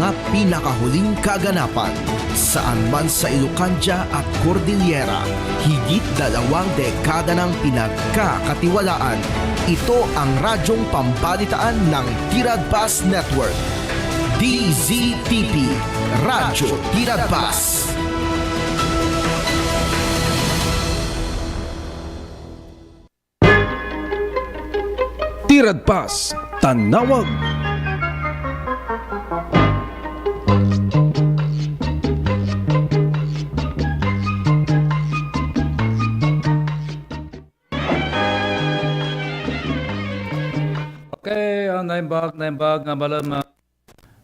mga pinakahuling kaganapan. Saan man sa Ilocania at Cordillera, higit 2 dekada ng pinagkakatiwalaan. Ito ang radyong pambalitaan ng Tiradpas Network. DZTP, Radyo Tiradpas. Tiradpas, Tanawag. Okay, naimbag nga malam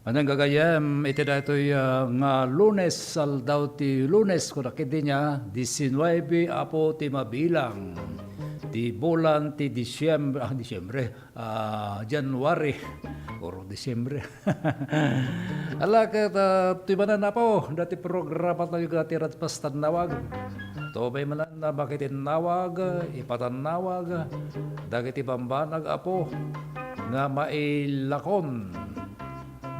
anang gagayam iti datoy nga Lunes saldaw ti Lunes ko nakiti niya 19 apo ti mabilang ti bulan ti Disyembre January or Disyembre ala ket ti banan na po dati programa tayo ka Tiradpas Tanawag to bay manan na bakit tinawag ipatanawag dagiti bambanag apo nga mailakon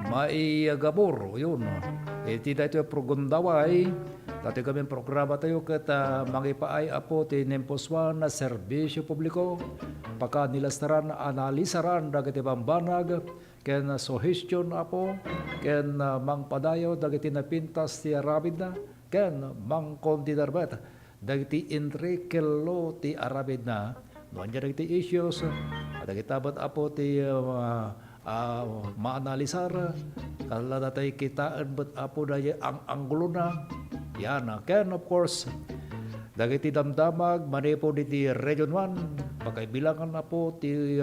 maigabor yun iti dito progundaway dati kami programa tayo kat mangipaay apo ti nemposwan na serbisyo publiko pagka nilastaran analisaran dagiti bambanag ken suhestyon apo ken mangpadayo dagiti napintas ti arabid na ken mangkondidarbet dagiti intrikelo ti arabid na noon dyan dagiti issues dagitabat apo ti maanalisar kalada tayo kitaan bet apo daya ang anggulo na yan ken of course dagiti damdamag manipo diti Region 1 pagkaibilangan na po ti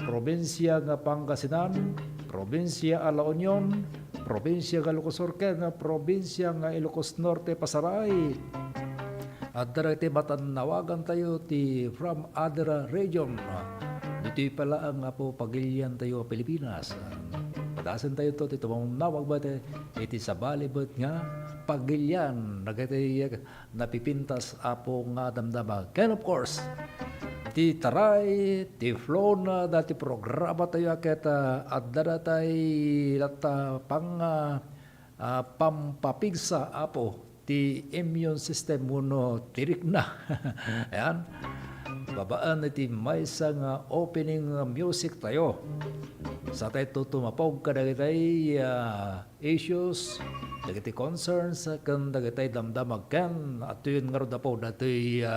probinsya nga Pangasinan probinsya La Union probinsya nga Ilocos Sur ken probinsya nga Ilocos Norte Pasaray at dagiti matanawagan tayo ti from other region dito pala ang po pagilian tayo Pilipinas. Padasan tayo to ito mong nawag ba iti sabali ba't nga pagilian nagati napipintas apo nga damdamag. And of course, ti taray, ti flow na dati programa tayo kita at daratay lata pang pampapigsa apo ti immune system mo no tirik na. Ayan. Babaan iti may nga opening music tayo. Sa tayo tumapog ka dagitay issues, dagiti concerns, kan dagitay damdamag kan, at yun nga rin na po, dato'y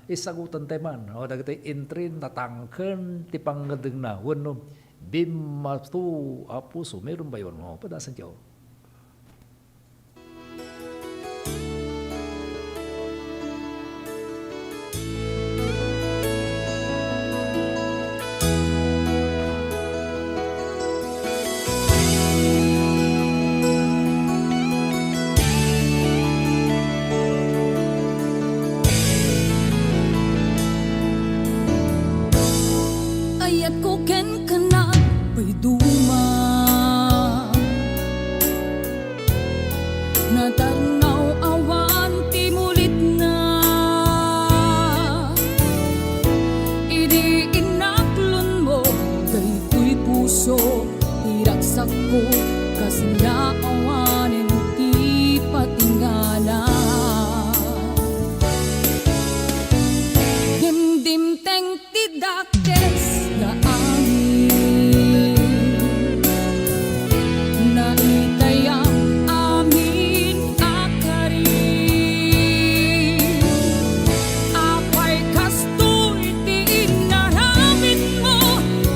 isagutan tayo man, o dagitay intrin, natangkan, tipanggadeng na, wano, bimatu, puso, meron ba yun? O, padasan tiyo.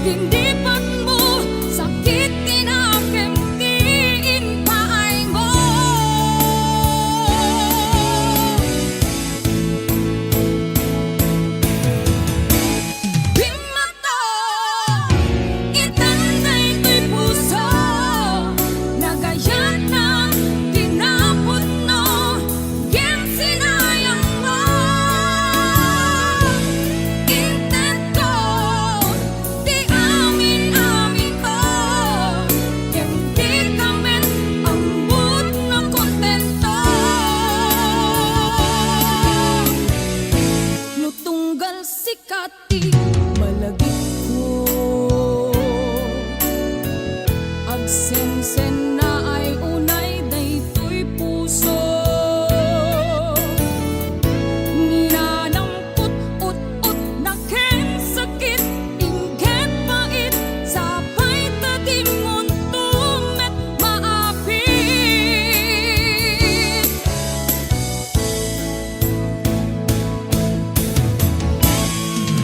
Hindi pa mo sakit tinakim tiin paay Minsan na ay unay daytoy puso nilalampot ut-ut na ken sakit inggit pait sabay tadimon tumet maapit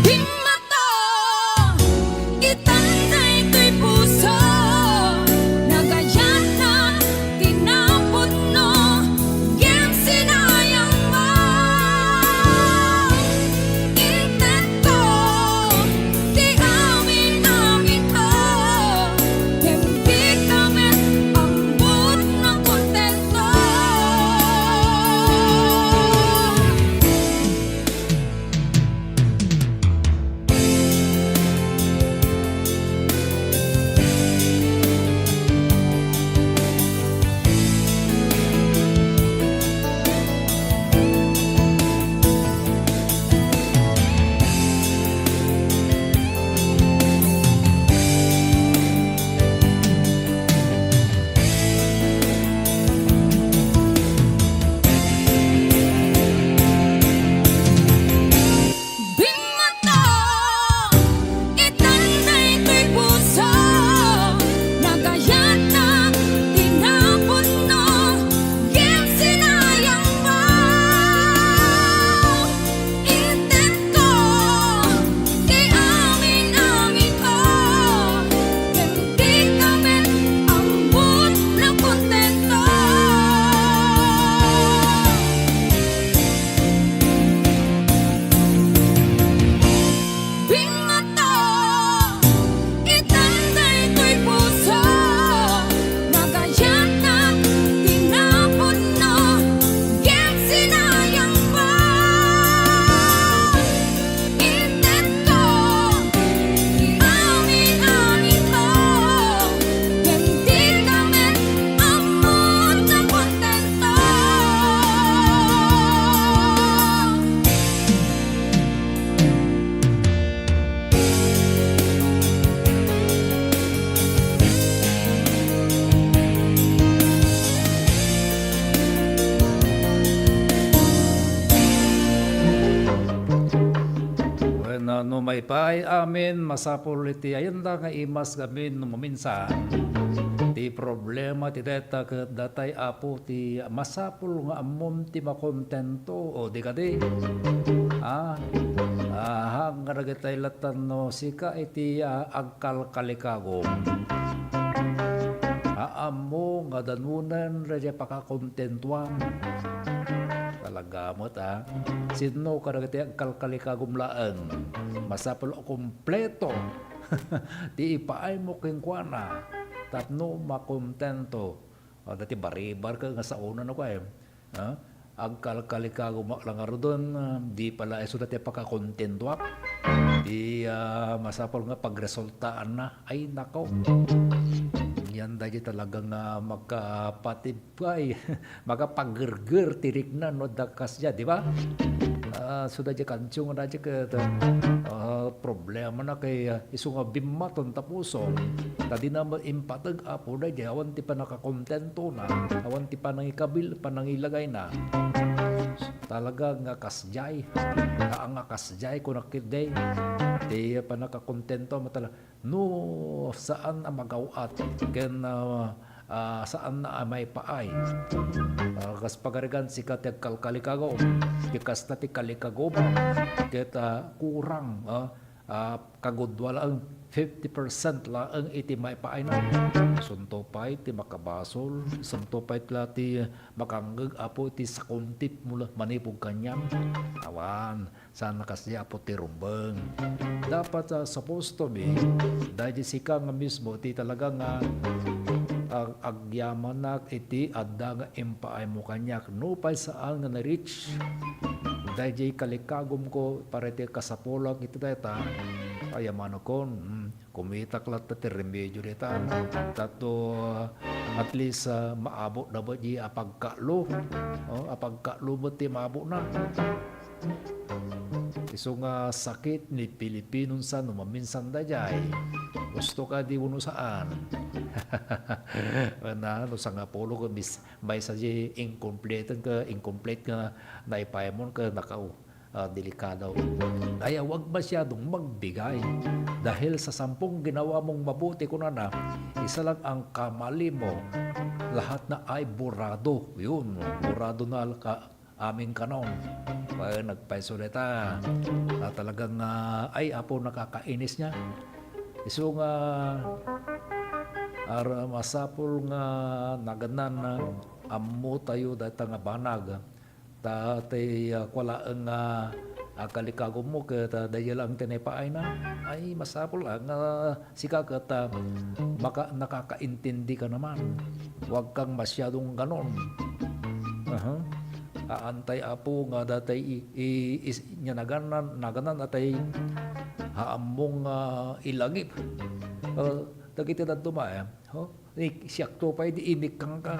di mata itanday to'y puso nagayat na tinapon no Yan sinayang mo intento di amin ko hindi kami ambot ng kontento Bimata itanday to'y puso nagayat na tinapon no Yan sinayang mo intento di amin ko hindi kami ambot ng kontento Bimata itanday to'y puso nagayat na tinapon no Yan sinayang mo intento di amin ko hindi kami ambot ng kontento When no may paay amin masapol iti ayanda nga imas gamin no maminsan ti problema ti deta ket datay apo ti masapol nga ammom ti makontento o di kadi hang nga nagatay latan no sika iti agkalkalikagom aammo nga danunan radya pakakontentuan talaga mo ta sino ka nagati ang kalkalikagumlaan masapol o kompleto ti ipaay mo kengkwana tapno makontento dati baribar ka nga sa una na ko ang kalkalikagum lang doon di pala eso dati pakakontentuak di masapol nga pagresultaan na ay nako yan dahil talagang magkapatibay, magkapaggerger, tiriknan, no, dakas dyan, di ba? Sudah dyan kansyong na dyan problema na kay iso nga bimaton tapusong, tadi na impatag apo na dyan, awan ti pa nakakontento na, awan ti pa nangilagay na, talaga nga kasjay, nga kasjay ko nakilday, di pa nakakontento matala no saan ang magawat ken saan na may paay kas pagarigan sikat ti kalkalikago ikas na ti kalikago ket kurang kagudwala ang 50% laang iti may paay na sunto pay ti makabasol sunto pay ti makanggag apo ti sakuntip mula manipog kanyang awan sana kasi apo ti rumbeng dapat supposed to be dahil sika nga mismo ti talaga nga agyaman na iti adda nga impaay mo kanyak no pay saan nga na-reach dahil kalikagom ko parete kasapulag iti data ayaman ko kumitak lang ti remedyo dita tato at least maabot na ba di apagkalo apagkalo mo ti maabot na iso nga sakit ni Pilipinon sa maminsan da jay gusto ka di uno saan na ano sa nga polo ko may sa incomplete nga naipayamon ka nakao delikado. Kaya wag masyadong magbigay dahil sa 10 ginawa mong mabuti ko na isa lang ang kamali mo, lahat na ay burado. Yun, burado na aming kanon. Kaya nagpaisuleta na talagang ay apo nakakainis niya. Iso nga masapol nga naganan na ammo tayo data nga banag. Tatay wala ang kalikago mo kata dahil lang tinepaay na ay masapol ang sika kata nakakaintindi ka naman. Huwag kang masyadong ganon. Aantay apo nga datay nya naganan atay haamong ilagip. Dagiti na dumaya. Siyak to pa di inik kang ka.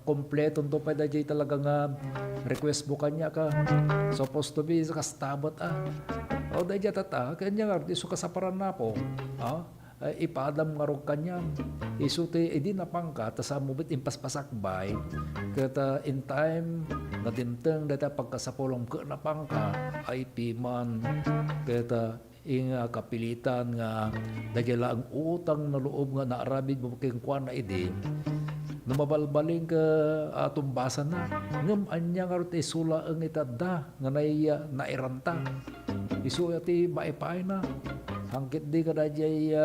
Kompleto to pa dahil talagang request mo kanya ka. Supposed to be kastabot O dahil tata, kanya nga, iso kasaparan na po. Ipadam nga rog kanya. Iso te, edi na pang ka, tas mubit impaspasakbay. Kata in time, nadinteng data pagkasapolong ka na pang ka, ay piman. Kata kapilitan nga, dahil ang utang na loob nga naarabid mo kayong kuwan na edi, numabalbaling ka tumbasan na. Ngam anya nga rin sula ang itada nga nairanta. Isu ati maipay na. Hangkit di ka dajay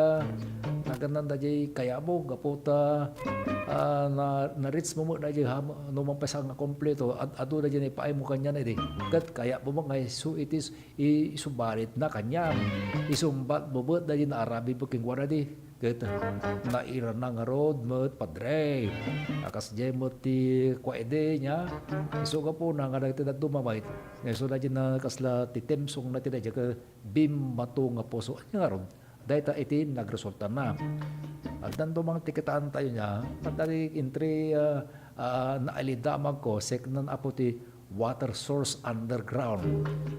naganan dajay kayabo gaputa na-reach mo dajay numampasa nga kompleto adu dajay ipaay mo kanya na di. Kat kaya mo nga isu itis isubalit na kanya. Isumbat bubot dajay na arabi po king wala di. Kat naira na nga road mo't padre. Akas jay mo ti kwaede niya. Isu ka po na nga dagti na dumabait. Isu dajay na kasla titemsong na ti dajay ka bim mato nga puso. Nga road. Dahil iti nagresulta na. At nando mga tikitaan tayo niya, madali intri naalidamag ko, seknan apo ti water source underground.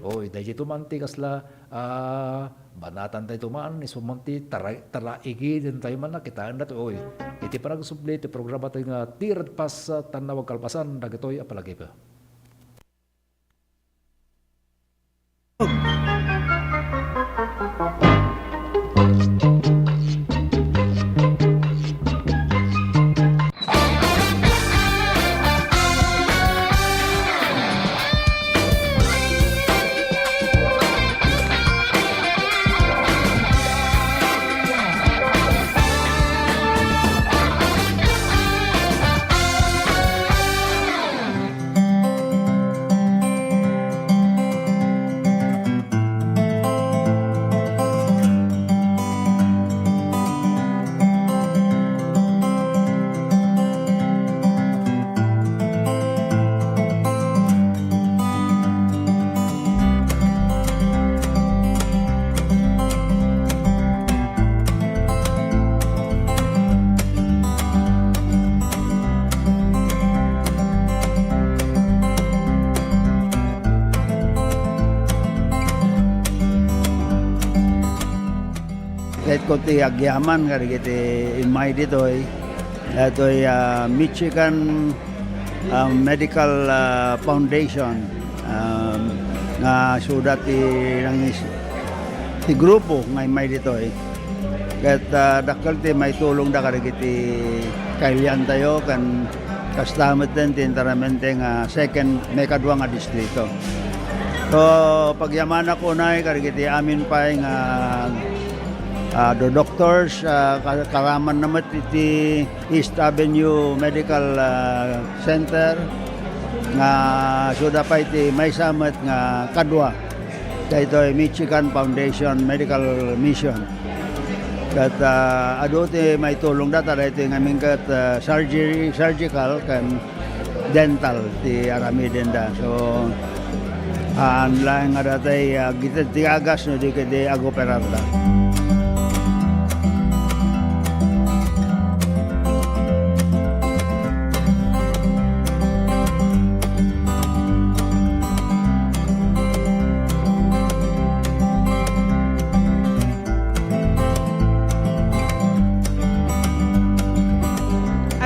Oy, dahil ito man ti kasla banatan tayo man, isumanti taraigi din tayo man nakitaan na to. Oy, iti parang subli, iti programa tayo nga tirad pas tanawag kalpasan, dagitoy apalagi pa. Kahit ko ti agyaman kari kiti imay ditoy. Datoy Michigan Medical Foundation nga sudat ti grupo nga imay ditoy. Kat dakkel ti may tulong da kari kiti kailian tayo kan kastamet din ti interamente nga second may kadwa nga distrito. So pagyaman ako na kari kiti amin pa nga the doctors, karaman naman iti East Avenue Medical Center nga suda pa iti may samat nga kadwa dito ay Michigan Foundation Medical Mission. Kat ado ti may tulong data dito nga mingat surgical kan dental ti arami denda. So lang nga datay gitad ti agas no di kadi agoperar da.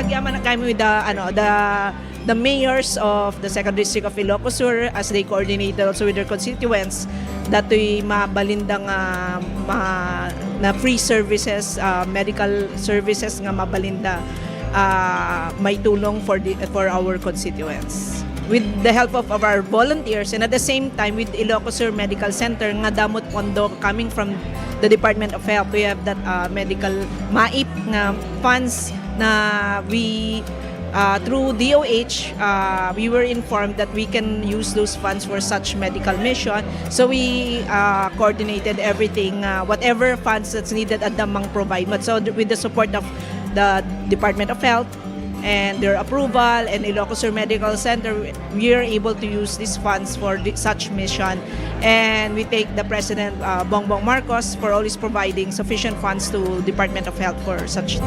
nagyaman na kami with the mayors of the second district of Ilocos Sur as they coordinated also with their constituents dato'y mabalindang na free services, medical services nga mabalinda may tulong for our constituents. With the help of our volunteers and at the same time with Ilocos Sur Medical Center nga damot pondo coming from the Department of Health, we have that medical MAIP nga funds na we through DOH, we were informed that we can use those funds for such medical mission. So we coordinated everything, whatever funds that's needed at Damang provide. But so with the support of the Department of Health and their approval and Ilocos Sur Medical Center, we are able to use these funds for such mission. And we thank the President Bongbong Marcos for always providing sufficient funds to Department of Health for such.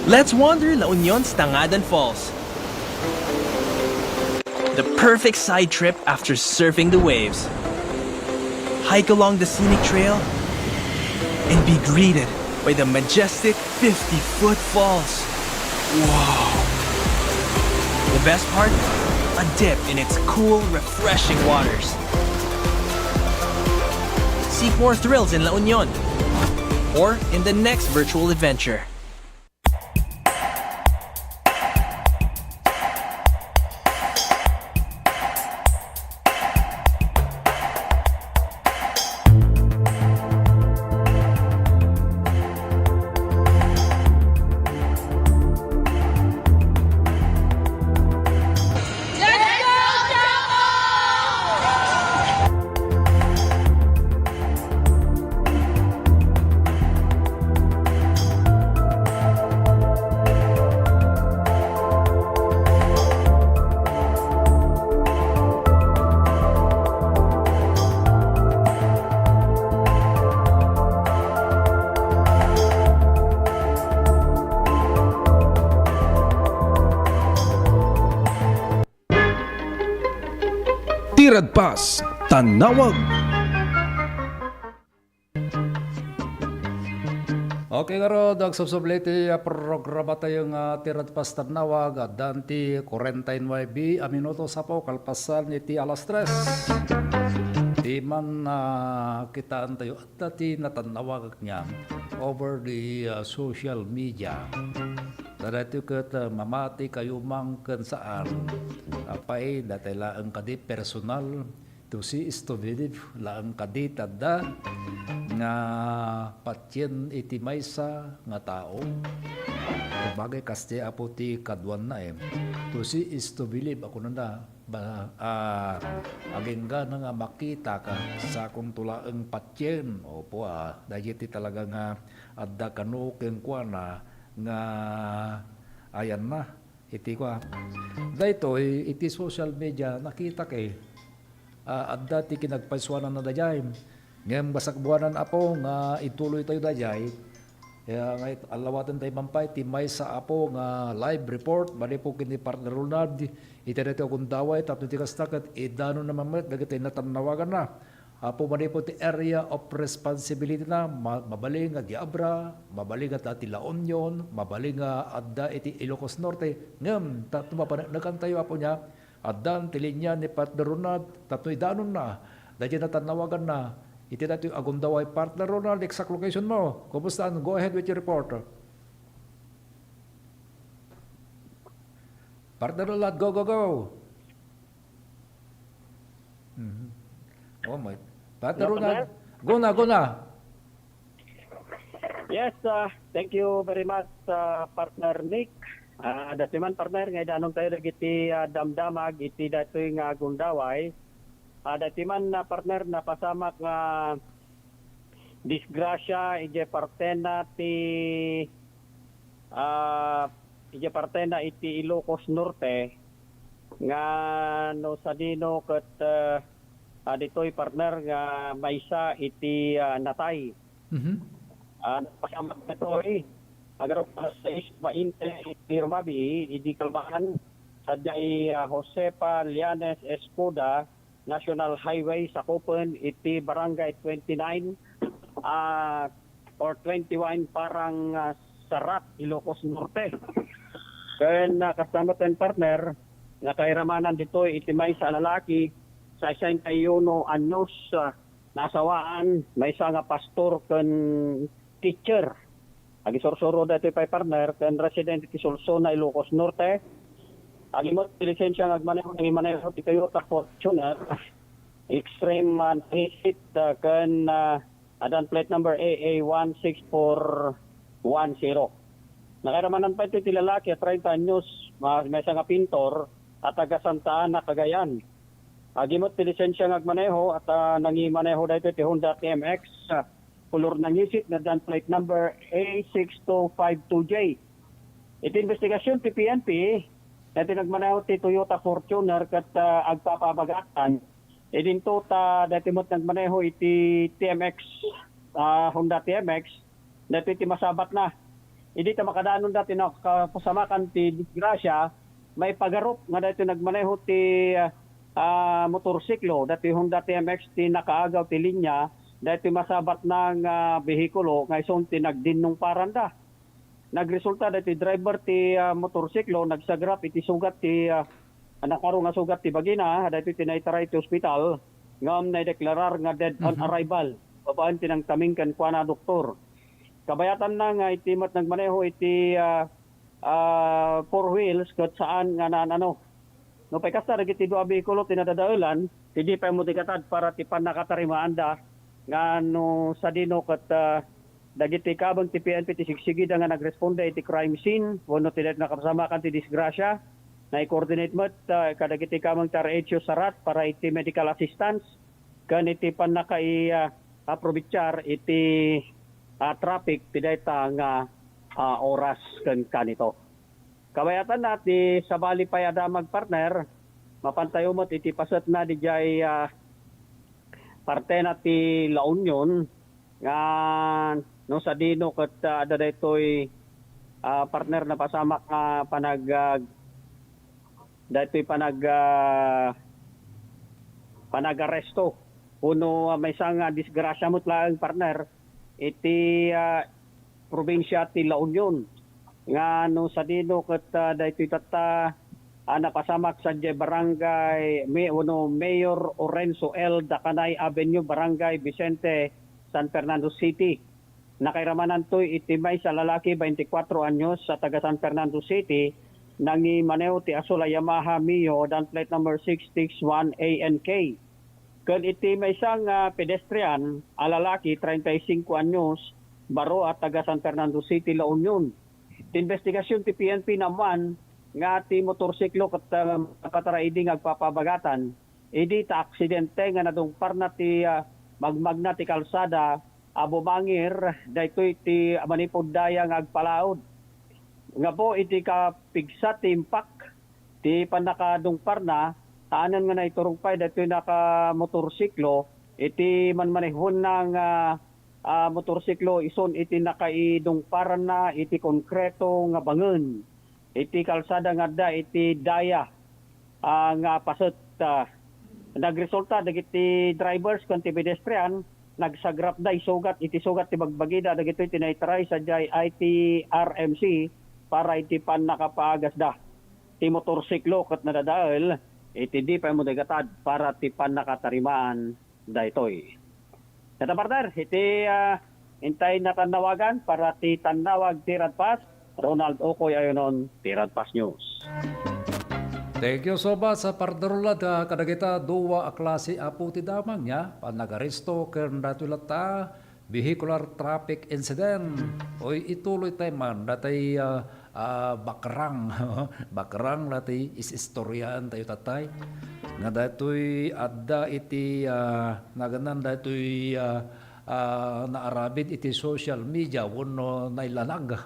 Let's wander La Union's Tangadan Falls. The perfect side trip after surfing the waves. Hike along the scenic trail and be greeted by the majestic 50-foot falls. Whoa! The best part? A dip in its cool, refreshing waters. Seek more thrills in La Union or in the next virtual adventure. Tirad Pas, Tanawag. Okay garo, dagsubsublete programa tayong tirad pas tanawag at danti 49 minuto sa po kalpasan iti alas 3. Di man kitaan tayo at dati natanawag niya over the social media. Dahil kat mamati kayo mangkan saan apay dati laang kadi personal to si istovidib laang kadi tada nga patyen iti maysa nga tao bagay kaste apo ti kadwan na to si istobilib ako na agengga na nga makita ka sa kung tulaang patyen opo dahil ti talaga nga adda kanu kenkwana nga ayan na iti kwa dahito iti social media nakita kay adda ti kinagpaiswanan na dayay ngem basakbuanan apo nga ituloy tayo dayay nga alawatan tayo mampay ti may sa apo nga live report bali po kini partner Ronald iti dito akong daway tapos ti kastakat idano na mamet dagiti natanawagan na apo man po ti area of responsibility na mabaling nga Diabra, mabaling nga ti La Union, mabaling nga adda iti Ilocos Norte. Ngem nakantayo apo niya addan ti linya ni Partner Ronald tapno idanon na dahil natanawagan na iti dati agundaway Partner Ronald exact location mo. Kumusta? Go ahead with your report. Partner Ronald, go. Oh my. Partner Ronald, go na. Yes, thank you very much, partner Nick. Dati man partner, ngayon anong tayo nagiti damdamag, iti dato'y nga gundaway. dati man na partner na pasamak nga disgrasya ije partena iti Ilocos Norte nga no sa dino ket ditoy partner nga maysa iti natay. Pasamak na to agar sa isma inte firmabi idi kalbahan sadyay Josepa Lianes Escoda National Highway sa Copen iti Barangay 29 or 21 parang Sarat, Ilocos Norte. Kaya kasama ten partner nga kairamanan dito iti may sa lalaki sa 61 anyos nasawaan may isa nga pastor ken teacher. Agisorsoro dati pay partner ken resident iti Solsona, Ilocos Norte. Agimot lisensya nga agmaneho ng imaneho ti Toyota Fortuner extreme hit ken adan plate number AA16410. Nakiramanan pa ito ti lalaki 30 anyos may isa nga pintor at taga Santa Ana, Cagayan. Agimot ti lisensya nga agmaneho at nangimaneho dito ti Honda TMX kulor ng isit na dan plate number A6252J. Iti investigasyon ti PNP na tinagmaneho ti Toyota Fortuner kat agpapabagatan. Idinto ta dati mo't nagmaneho iti TMX Honda TMX dati ti masabat na. Idi ta makadanon dati na kapasamakan ti disgrasya may pagarup nga dati nagmaneho ti motorsiklo dati Honda TMX ti nakaagaw ti linya dati masabat ng behikulo nga ison ti nagdinong paranda. Nagresulta dati driver ti motorsiklo nagsagrap iti sugat ti nakaro nga sugat ti bagina dati tinaitaray ti ospital ngam na deklarar nga dead on arrival. Babaan ti nang tamingkan kwa na doktor. Kabayatan na nga iti mat nagmaneho iti four wheels kat saan nga ano. No pay kasta dagiti dua behikulo tinadadaulan ti di pa mo tikatad para ti panakatarimaan da nga no sa dino kat dagiti kabang ti PNP ti sigsigid nga nagresponde iti crime scene wano ti nakasama kan ti disgrasya na i-coordinate met kadagiti kabang TRHO Sarat para iti medical assistance kan iti panaka aprovechar iti traffic ti dayta nga oras ken kanito. Kabayatan na ti sabali pay adamag partner mapantayo mo iti pasat na di jay parte na ti La Union nga no sa dino ket ada daytoy partner na pasamak daytoy panag-aresto uno may isang disgrasya mo't lang partner iti probinsya ti La Union nga no sa dino ket daytoy tata napasamak sa barangay Mayor Orenzo L. Dacanay Avenue, Barangay Vicente, San Fernando City. Nakairamanan to itimay sa lalaki 24 anyos sa taga San Fernando City nangi maneho ti Asola Yamaha Mio dan plate number 661 ANK. Ken itimay sang pedestrian lalaki 35 anyos baro at taga San Fernando City, La Union. Investigasyon ti PNP naman nga ti motorsiklo ket pataraiding agpapabagatan idi ta aksidente nga nadungpar na ti magmagna ti kalsada bumangir daytoy ti manipod daya nga agpalaod nga po iti kapigsa ti impact ti panakadungpar na taanan nga naiturungpay daytoy naka motorsiklo iti manmanehon ng motorsiklo ison iti nakaidungparan na iti konkreto nga bangen iti kalsada nga da iti daya nga paset nagresulta dagiti drivers ken ti pedestrian nagsagrap da isugat iti sugat ti bagbagida dagiti tinaitry sa ITRMC para iti pan nakapaagas da ti motorsiklo ket nadadael iti di pa mo dagatad para ti pan nakatarimaan daytoy. Kata partner iti intay na tanawagan para ti tanawag ti Radpas Ronald Okoy ayonon ti Radpas News. Thank you so much sa partnerulad kadagita duwa a klase apo ti damang niya panagaresto ken datulata vehicular traffic incident. Oy ituloy tayo man datay bakrang bakrang lati is istoryaan tayo tatay nga datoy adda iti naganan datoy naarabid iti social media wano nailanag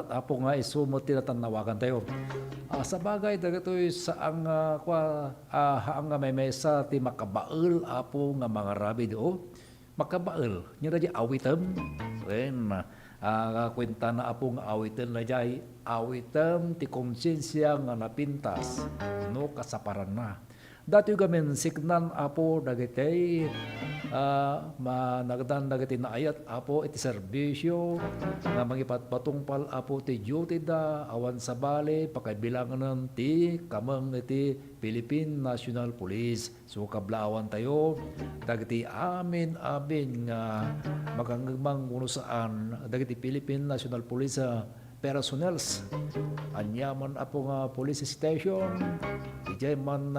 apo nga isumot tinatanawagan tayo. Sa bagay dagatoy saang haang nga may mesa ti makabael apo nga mga rabid makabael nya da awitem wen kwenta na apo nga awitem na jay awitem ti konsensya nga napintas no kasaparan na. Dati gamin siknan apo dagiti managdan dagiti naayat apo iti serbisyo nga mangipatpatungpal apo ti duty da awan sa bali pakaibilangan ti kamang iti Philippine National Police. So kablaawan tayo dagiti amin nga magangmang kuno saan dagiti Philippine National Police personnels anyaman apo nga police station ijay man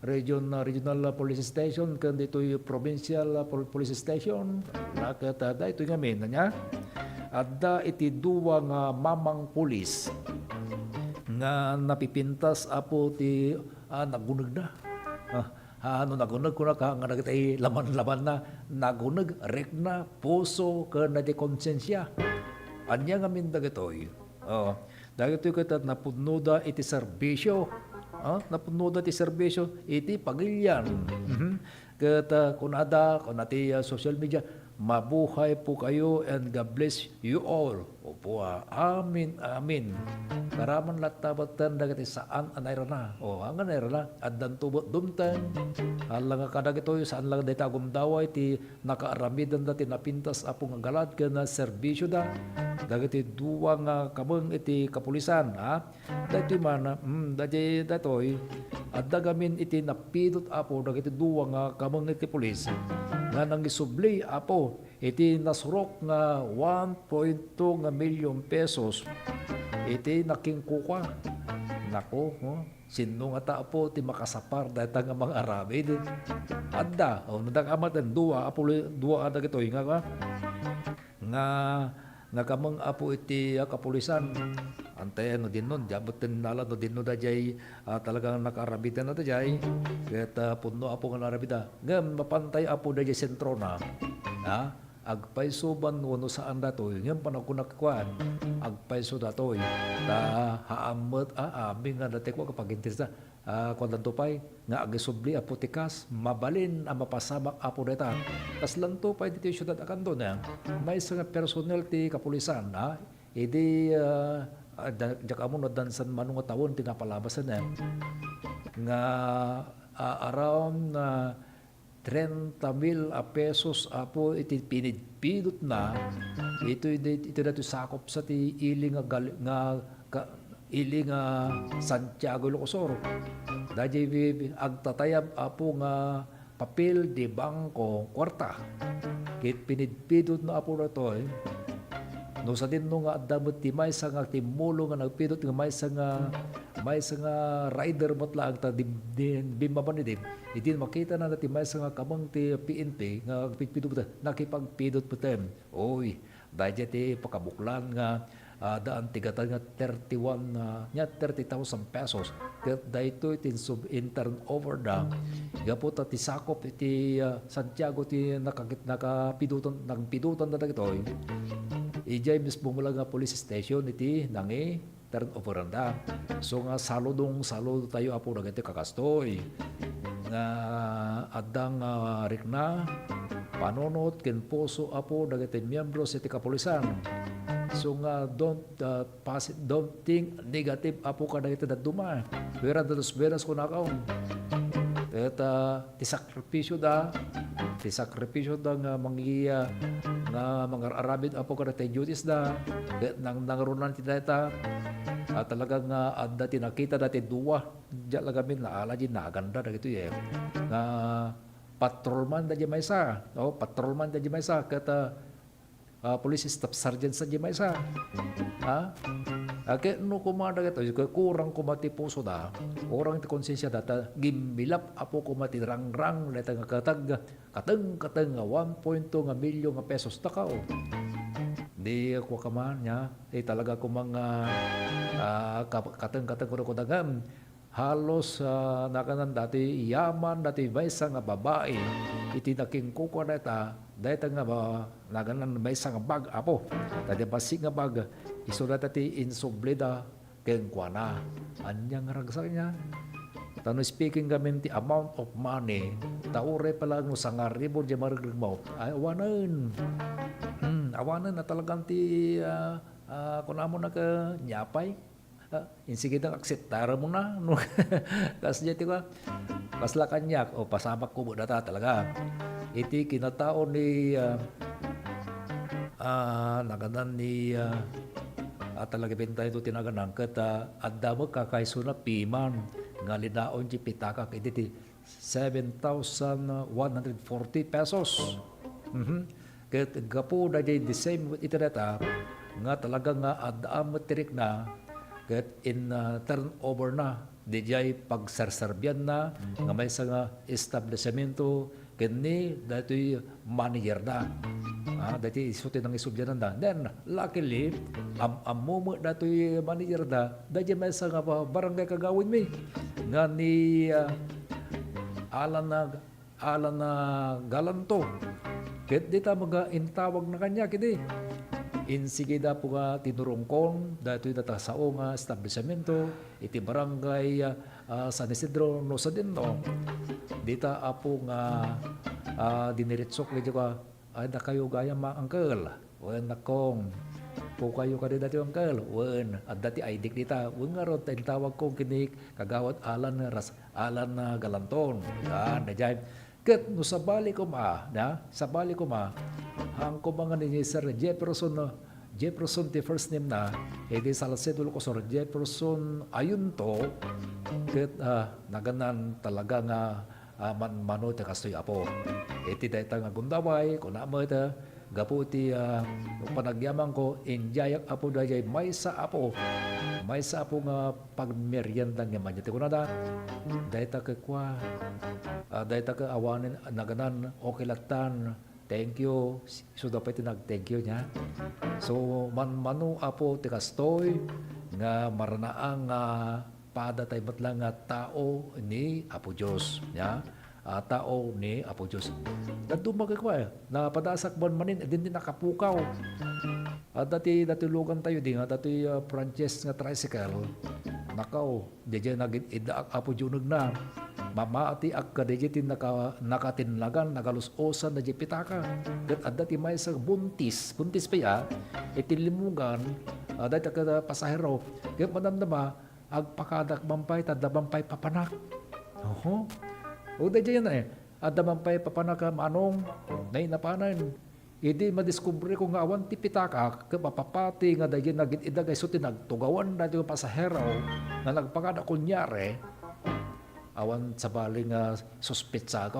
regional police station kan dito'y provincial police station nakata ito nga men nya adda iti duwa nga mamang pulis nga napipintas apo ti nagunag na ano nagunag ko na ka nga nagitay laman-laman na nagunag rek na puso ka na di konsensya anya nga min dagitoy dagitoy kat napudnoda iti serbisyo napuno ti serbisyo iti pagilyan. Kata kunada kunati social media mabuhay po kayo and God bless you all. Opo, amin, amin. Karaman latabatan dagiti saan anayra na. Hanggang anayra na. Addan tubot dumtan. Alang kadag ito saan lang dahil tagumdaway ti nakaaramidan dati napintas apo nga galad ka na serbisyo da. Dagiti duwa nga kabang iti kapulisan. Dati man, dati datoy adda gamin iti napidot apo dagiti duwa nga kabang iti pulis. Nga nang isubli apo iti nasurok nga 1.2 nga milyon pesos iti nakingkuka nako sino nga taapo ti makasapar dahil nga mga Arabid adda nadang duwa apo duwa ada gito nga kamang apo iti kapulisan antay no din nun jabot din nala no din no da jay talagang nakaarabitan na da jay kaya puno apo nga narabida ngam mapantay apo da jay sentro na agpaiso ban wano saan datoy ngam panakunakuan agpaiso datoy ta haamot aming nga dati ko kapag interesa kung lantupay nga agisubli apo tikas mabalin ang mapasamak apo deta tas lantupay dito yung syudad akan doon may isang personel ti kapulisan idi jakamo no dansan manong tawon tinapalabasan nga around 30,000 pesos apo iti pinidpidot na ito dito sakop sa ti iling iling Santiago Ilocosur dahil agtatayab apo nga papel di bangko kwarta kit pinidpidot na apo na to no sa din no nga adamot ti may sa nga timulo nga nagpidot nga may sa nga rider motla agta bimaban ni idin makita na ti may sa nga kamang ti PNP nga pidpidot nakipagpidot putem oy dahil ti pakabuklan nga daan tigatan nga 30,000 pesos dahito itin sub-intern over da gapot ti sakop iti Santiago ti nagpidutan na dagitoy ijay mismo mo lang nga police station iti nangi turnover da so nga saludo tayo apo dagiti kakastoy nga adang rikna panonot ken puso apo dagiti miyembros iti kapulisan. So nga don't think negative apo ka dagiti daduma. Wera dados benas ko nakaw. Ti sakripisyo da nga mangiya nga mga arabid apo ka dagiti duties da nang nangarunan ti data talagang adda tinakita dati duwa diya lagamin na ala di naganda dagiti nga patrolman da di maysa patrolman da di maysa kata police staff sergeant sa Jimaysa. Kaya no kumada ito, kurang kumati puso da, kurang ti konsensya data, gimbilap apo kumati rang-rang, leta nga katang 1.2 nga milyon nga pesos takao. Di ko kaman niya, talaga ko mga kateng-kateng ko dagam. Halos nakanan dati yaman dati may nga babae iti naking kuko na ita dahil nga ba naganan may nga bag apo dati basi nga bag isulat dati insublida ken kuana anyang ragsak niya tano speaking kami ti amount of money taure pala no sangaribo di maragrig mo ay awanan na talagang ti kunamo na ka nyapay insige na akseptara mo na no kasi dito ka pasla kanyak o pasamak ko mo data talaga iti kinatao ni naganan ni talaga bintay ito tinaganang kata adda mo kakaiso na piman nga lidaon ti pitaka kay diti 7,140 pesos kaya gapo na di the same with ito data nga talaga nga adda mo tirik na ket in turnover na dijay pagserserbian na nga may nga establishmento kini dati manager na dati isuti ng isubyanan na then luckily amumo dati manager na dati may nga barangay kagawin mi nga ni Alan na Galanto ket dita mga intawag na kanya kidi insige da po nga tinurungkon dahil data sa nga establishmento iti barangay San Isidro no sa dinno dita apo nga diniritsok medyo ka ay da kayo gaya mga angkel wen nakong po kayo ka dati angkel wen at dati ay dik dita wen nga ron tawag kong kinik kagawad Alan na Galanton yan na dyan ket no sa bali ko ang kumanga ni Sir Jefferson the first name na edi Salcedo ko Sir Jefferson ayunto ket naganan talaga nga mano te kastoy apo iti dayta nga gundaway kuna mo ita gapu ti panagyaman ko injayak apo dayay may sa apo nga pagmeryenda nga manyate kuna da dayta ka kwa dayta ka awanin naganan okay latan thank you so dapat thank you niya so manu apo ti kastoy nga maranaang pada tay matlang nga tao ni Apo Diyos niya tao ni Apo Diyos dadumag ko na padasak ban manin din nakapukaw dati lugan tayo di nga dati Frances nga tricycle nakaw di nagin idaak Apo Diyunag na mamaati ak kadijiti nakatinlagan nagalusosan na di pitaka ket adda ti may sa buntis pa ya itilimugan dahil ka pasahero ket manamdama agpakadak bampay tadda bampay papanak o dahil yan adda bampay papanak manong nainapanan hindi madiskubre ko nga awan ti pitaka ket mapapati nga dahil nagit idagay so tinagtugawan na ti pasahero nga nagpakadak kunyari awan sa baling suspetsa ka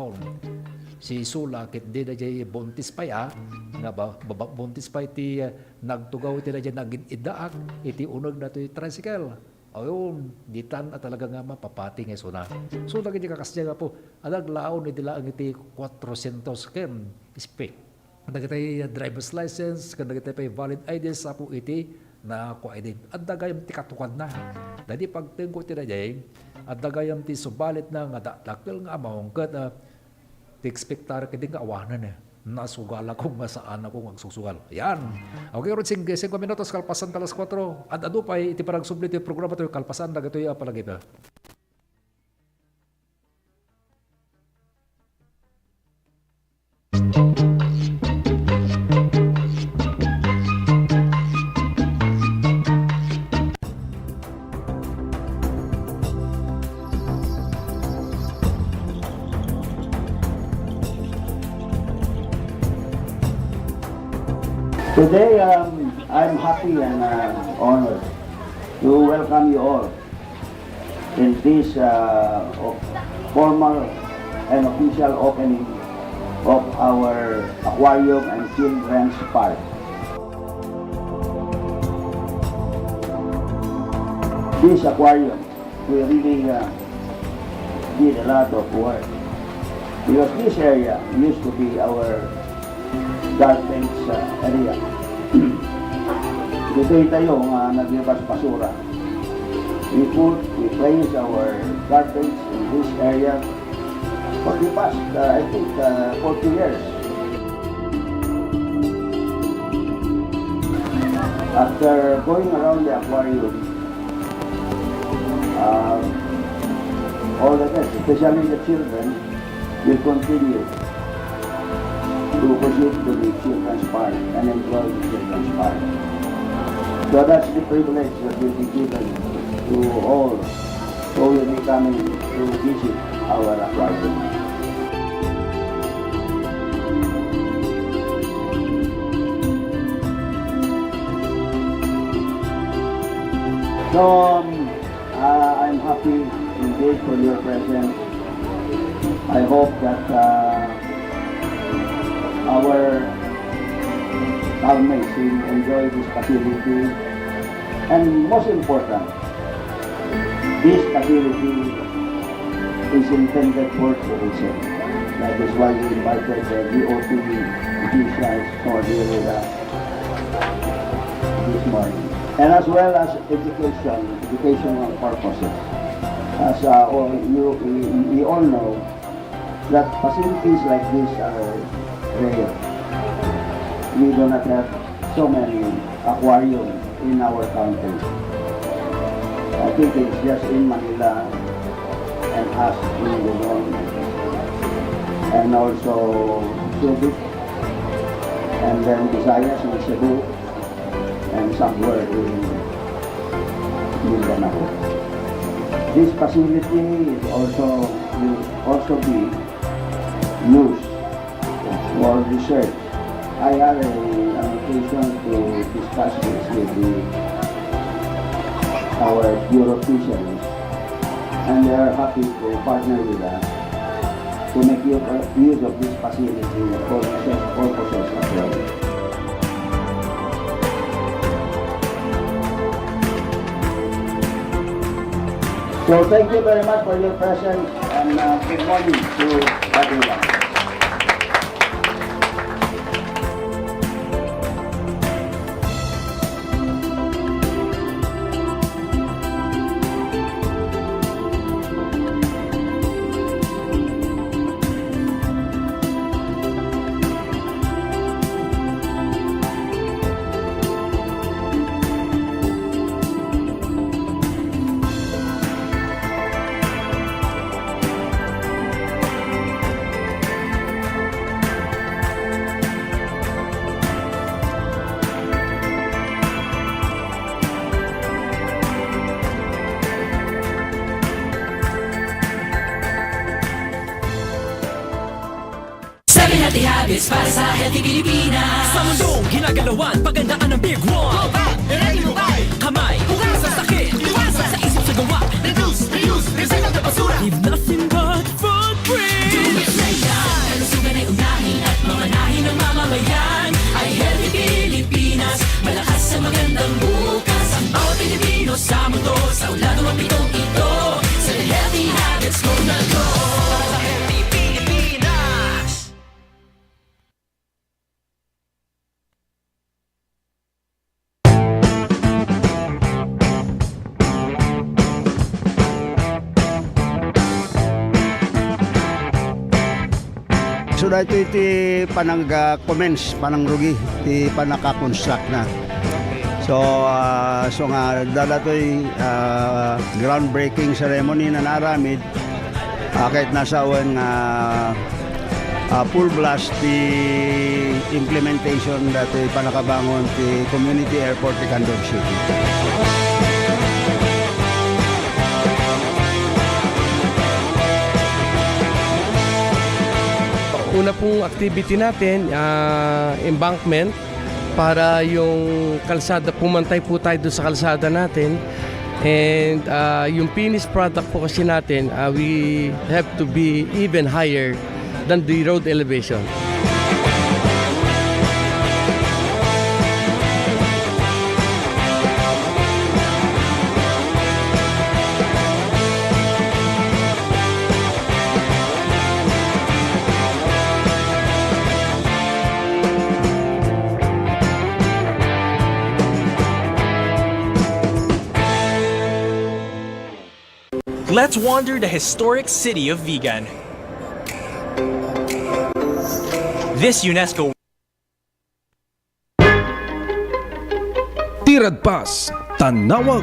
si Sula kit di na jay buntis pa ya nga ba buntis pa iti nagtugaw iti na jay nagin idaak iti unag na iti tricycle ayun ditan at talaga nga mapapati nga suna so nagin kakasya nga po alag laon iti laang iti 400 ken speak nagitay driver's license kan nagitay valid ID sa po iti na ko ID at dagayam ti katukan na dadi pagtengko iti na jay at dagayam ti subalit na nga dakil nga among ket ti expectar kiti nga awanan nasugala ko nga saan ako magsusugal yan okay ron 5 minutos kalpasan talas 4 at adupay iti parang sublit ti programa to kalpasan dagatoy palagi ba. Today, I'm happy and honored to welcome you all in this formal and official opening of our aquarium and children's park. This aquarium, we really did a lot of work because this area used to be our dolphins area. dito tayo nga naglabas basura. We place our garbage in this area for the past, I think, 40 years. After going around the aquarium, all the guests, especially the children, will continue to proceed to the children's park and enjoy the children's park. So that's the privilege that will be given to all who will be coming to visit our aquarium. So I'm happy indeed for your presence. I hope that our housemates will enjoy this facility, and most important, this facility is intended for tourism. That is why we invited the DOT officials for this morning. And as well as educational purposes. As we all know that facilities like this are rare. We do not have so many aquariums in our country. I think it's just in Manila and us in Luzon, and also Subic, and then Visayas and Cebu, and somewhere in Mindanao. This facility will also be used for research. I had an occasion to discuss this with our Bureau of Fisheries, and they are happy to partner with us to make use of this facility for research purposes as well. So thank you very much for your presence, and good morning to everyone. Healthy habits para sa healthy Pilipinas. Sa mundong ginagalawan, pagandaan ng Big One. Kamay, hugas sa sakit, iwasan sa isip sa gawa. Reduce, reuse, recycle na basura. Leave nothing but footprint. Do it right now. Kalusugan ay unahin at mamanahin ng mamamayan. Ay healthy Pilipinas, malakas sa magandang bukas. Ang bawat Pilipino sa mundo, sa ulado ang pitong ito. Sa healthy habits ko na go. Sa healthy Pilipinas. So dito iti panag-commence, panang rugi, iti panaka-construct na. So nga dalatoy groundbreaking ceremony na naramid, kahit nasa awan full blast the implementation datoy panakabangon ti community airport ti Candor City. Una pong activity natin, embankment, para yung kalsada, pumantay po tayo doon sa kalsada natin. And yung finished product po kasi natin, we have to be even higher than the road elevation. Let's wander the historic city of Vigan. This UNESCO Tirad Pas, Tanawag.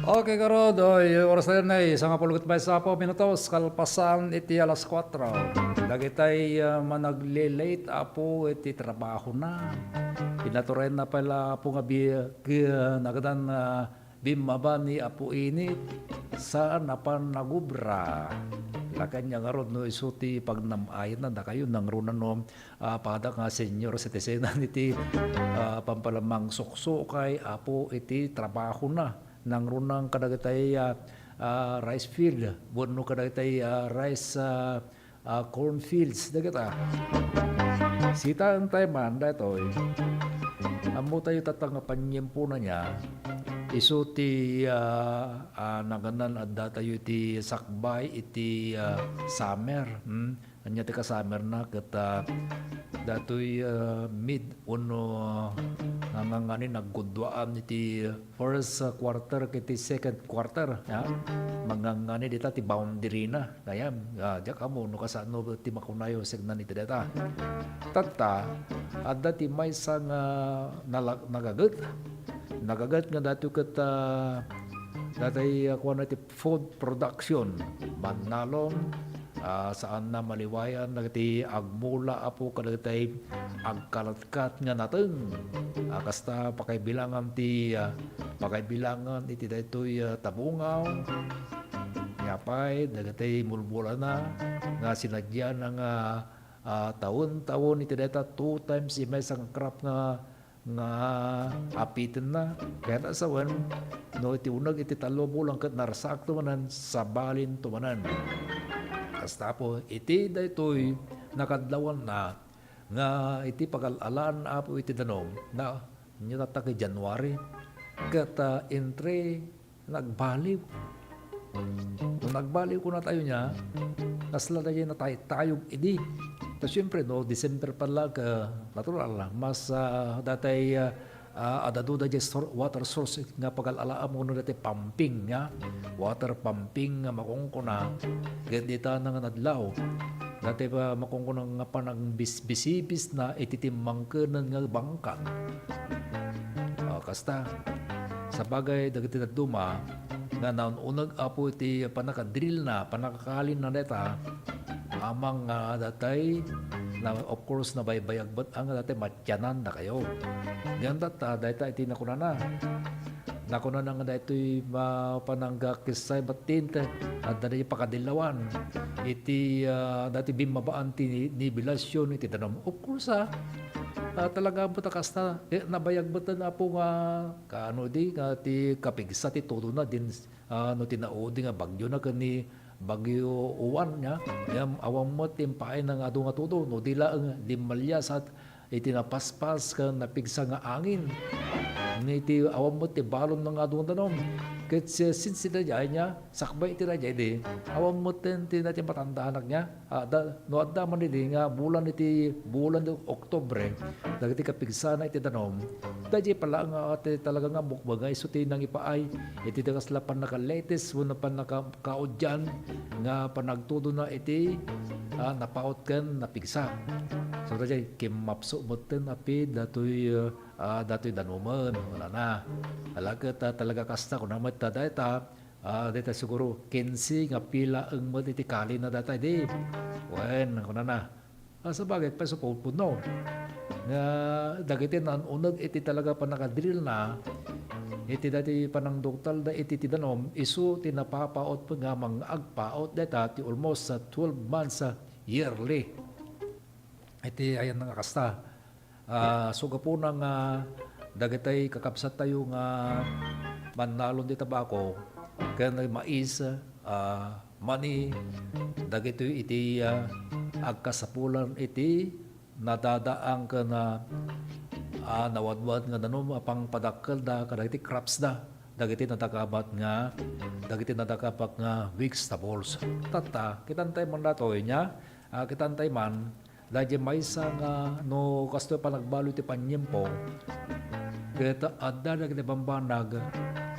Okay, karod. Oy, oras na yun ay isang apulugot may sa po minutos. Kalpasan iti alas 4. Dagitay managlilate apo iti trabaho na. Pinaturen na pala apo nga nagadan bimaba ni apo init. Saan napan nagubra. Lakan niya nga ron, no, isuti pag namayan na kayo nang runan no, pada nga senior citizen iti pampalamang suksukay apo iti trabaho na. Nang runang kadagatay rice field, buno kadagatay rice cornfields, dagata. Sita ang tayo man, datoy, amo tayo tatangapan niyempo na niya, isuti naganan at datayo iti sakbay, iti summer, anya tika summer na, kata datoy mid, uno, nanganganin naggudwaan iti first quarter kiti second quarter ya mangangani dita ti boundary na kaya jak amo no kasano ti makunayo segnan iti data tatta adda ti maysa nga nagagat nga datu ket datay kuno ti food production manalom saan na maliwayan nagati agmula apo kadagitay agkalatkat nga naten kasta pakaibilangan iti daytoy tabungaw yapay dagatay mulbula na nga sinadya na nga taon-taon iti dayta 2 times imay sang crop nga apitin na kaya nasawan no iti unag iti talo bulang ket narsak tumanan sa balin tumanan. Kasta po, iti daytoy nakadlawan na nga iti pag-alaan apo iti danom na nyata kay January kata entre nagbaliw. Nung nagbaliw ko na tayo niya, kasla na na tayo idi. Tapos syempre, no, December pala natural, mas datay adado da water source nga pag-alaam mo dati pumping nga water pumping nga makongkona gandita na nga nadlaw dati pa makongkona nga panang bisibis na ititimmang kenan nga bangka kasta sa bagay dagiti duma nga naunag apo iti panakadrill na panakakalin na data amang datay na of course na baybayagbat ang dati matyanan na kayo. Diyan data data iti nakuna na nga dati mapanangga kisay batinte at dati pakadilawan iti dati bimabaan ti nibilasyon iti tanong of course talaga butakas na nabayagbatan na po nga kaano di nga ti kapigsa ti todo na din no tinaudi nga bagyo na kani bagyo uwan niya yam awam mo timpaay ng adu nga todo no dila ang limalya sa itinapaspas ka napigsa nga angin iti awam mo ti balon ng adu nga danom ket since iti dayay niya sakbay iti dayay di awam mo ti natin matandaanak niya no adda man di nga bulan iti Oktubre dagiti kapigsa na iti danom dayay pala nga ati talaga nga bukbagay so ti nang ipaay iti dagasla pan naka-latest wano pan naka-kaudyan nga panagtudo na iti napaot ken napigsa so dayay kimapso mo ten api datoy danuman wala na alagat talaga kasta kung naman data data siguro 15 nga pila ang mo iti kali na data di wen kuna na sa bagay pa sa puno nga dagiti nan unag iti talaga pa nakadrill na iti dati panang doktal da iti danom isu tinapapaot pa nga mga agpaot data ti almost 12 months yearly iti ayan nga kasta so kapuna nga dagitay kakabsat tayo nga manalon di tabako kaya na mais mani dagitoy iti agkasapulan iti nadadaang ka na nawadwad nga danom apang padakkel da kadagiti crops da dagiti natakabat nga dagiti natakapak nga vegetables tata kitantay man datoy nya kitantay man dahil may isa nga no kasto pa nagbalo iti panyempo kaya adda na kita bambanag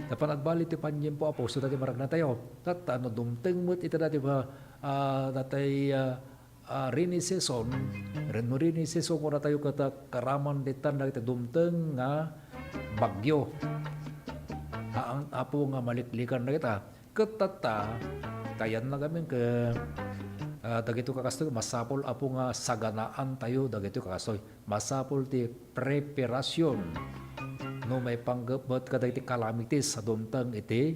Dapat nagbalik ti panyin po apo, so dati marag na tayo. Ano, dumteng mo't ito dati ba, datay rainy season, rainy season ko na tayo kata karaman ditan dati dumteng nga bagyo. Ang apo nga maliklikan na kita. Katata, kayan na kami ke dagito kakastoy, masapol apo nga saganaan tayo dagito kakastoy. Masapol ti preparasyon. No may panggabot ka dagiti calamities sa dumteng iti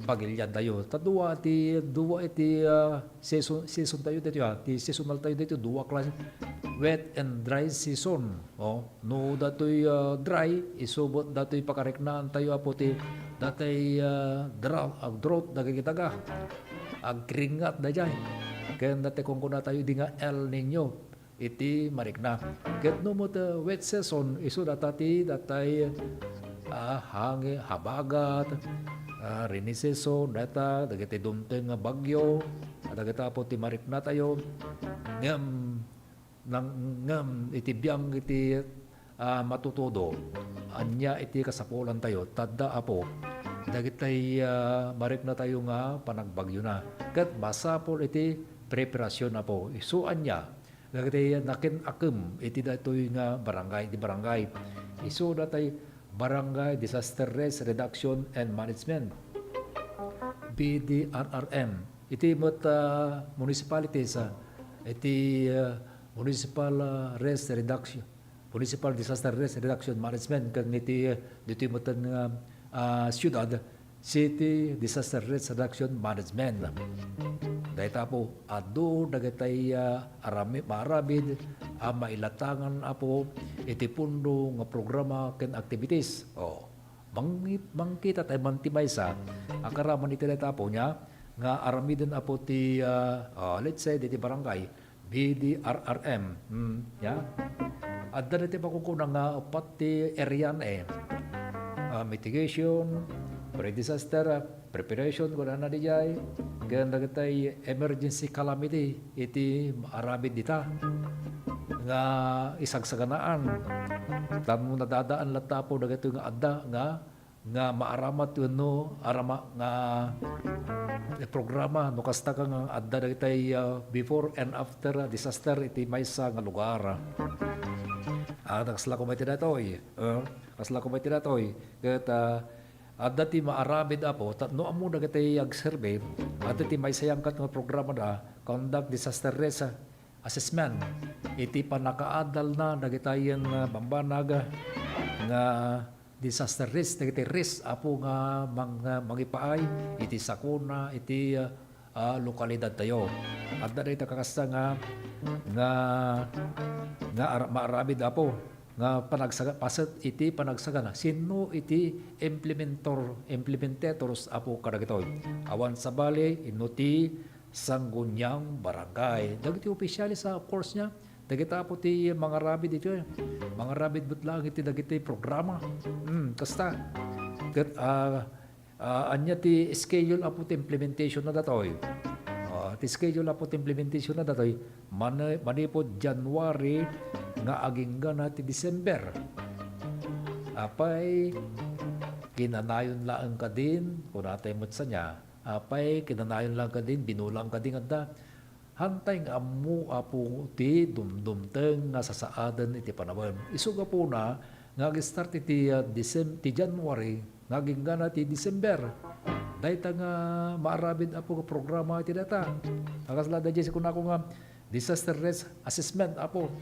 pagilyan tayo. Dua iti season tayo dito. Ti seasonal tayo dito, dua klase. Wet and dry season. No datoy dry, isubot datoy pakareknaan tayo apo ti datay drought dagigitaga. Ag kringat da jay. Kaya dati kung kuna tayo di nga El Nino iti marikna. Ket no mo wet season iso datati datay hangi habagat rainy season data dagiti dumteng nga bagyo dagita po ti marikna tayo ngam iti biyang iti matutudo anya iti kasapulan tayo tadda apo dagitay marikna tayo nga panagbagyo na ket masapol iti preparasyon apo isu anya dagiti nakin akem iti datoy nga barangay isu datay Barangay Disaster Risk Reduction and Management BDRRM iti met municipalities iti municipal municipal disaster risk reduction management kag niti dito metan syudad city disaster risk reduction management dayta po adu dagatay maarabid mailatangan apo iti pundo nga programa ken activities mangkita tayo mantibay sa akaraman iti dayta po nya nga aramiden apo ti let's say diti barangay BDRRM adda diti pakukuna nga pati area mitigation pre-disaster preparation kuna na dijay kaya nagatay emergency calamity iti arabid dita nga isagsaganaan tamo nadadaan latapo dagato nga adda nga maaramat no arama nga programa no kasta ka nga adda dagitay before and after disaster iti maysa nga lugar. Kasla ko may tinatoy. Ket adda ti maarabid apo no amo dagitay agserbe adda ti maysayang kat nga programa da conduct disaster risk assessment iti panakaadal na dagitayen bambanag nga disaster risk dagiti risk apo nga mangipaay iti sakuna iti lokalidad tayo adda dayta kakasta nga maarabid apo nga paset iti panagsagana sino iti implementators apo kadagitoy awan sa bali inuti Sangguniang Barangay dagiti opisyalis of course nya dagita po ti mga rabid ito mga rabid butlang iti dagiti programa kasta ket anya ti schedule apo ti implementation na datoy ti schedule apo ti implementation na datoy manipod January nga agingga na ti December apay kinanayon laeng kadin kun atay met sa nya apay kinanayon lang kadin binulang kadin adda hantay nga ammo apo ti dumdumteng nga sasaaden iti panawem isuga po na nga start iti January nga agingga na ti December dayta nga maarabid apo nga programa iti data akaslada jesi kun ako nga disaster risk assessment apo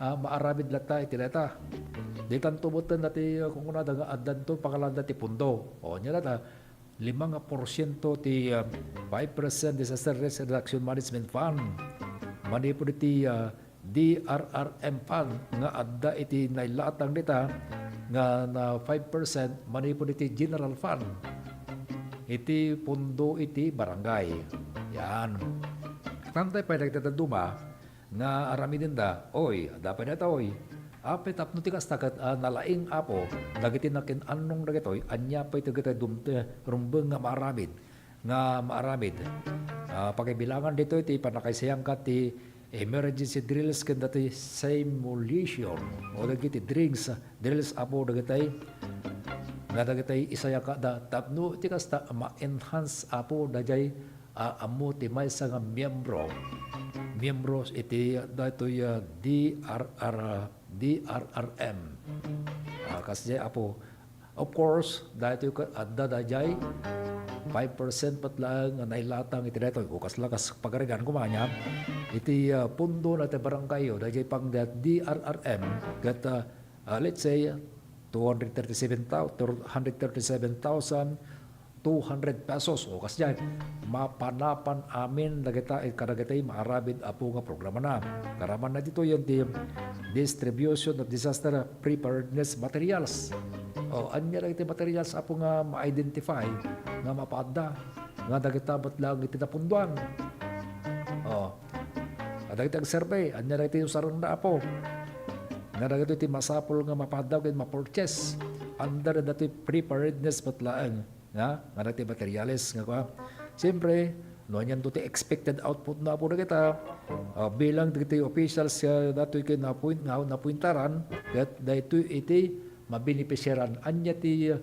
maarabid lata iti data ditan tubutan dati kung kuna daga addan to pakalanda ti pundo nya data 5% ti 5% disaster risk reduction management fund manipod iti DRRM fund nga adda iti nailatang dita nga na 5% manipod iti general fund iti pundo iti barangay yan tantay pa nagtataduma nga aramidin da dapat na taoy apit apno ti kastakat nalaing apo dagiti nakin anong dagitoy anya pa iti dagiti rumbeng nga maarabid pakibilangan dito iti panakaysayang kat ti emergency drills ken dati simulation o dagiti drills apo dagitay nga dagitay isaya ka da tapno iti kasta ma-enhance apo dajay amo ti maysa nga miyembros iti datoy DRRM kasi apo of course datoy adda dajay 5% pat lang nga nailatang iti datoy o kas pagarigan kumanya iti pundo na ti barangay dajay pang DRRM gat let's say 237,200 pesos o kasi dyan mapanapan amin dagita kadagitay maarabid apo nga programa na karaman na dito yung distribution of disaster preparedness materials o anya dagiti materials apo nga ma-identify nga mapaada nga dagita ba't lang itinapunduan o dagiti ang survey anya dagiti yung sarang na apo nga dagito iti masapol nga mapadaw ken ma-purchase under dati preparedness patlaan nga dati materials nga kwa siyempre no yan ti expected output na po na kita bilang dati officials dati ken napuintaran ket dayto iti mabinipesyaran anya ti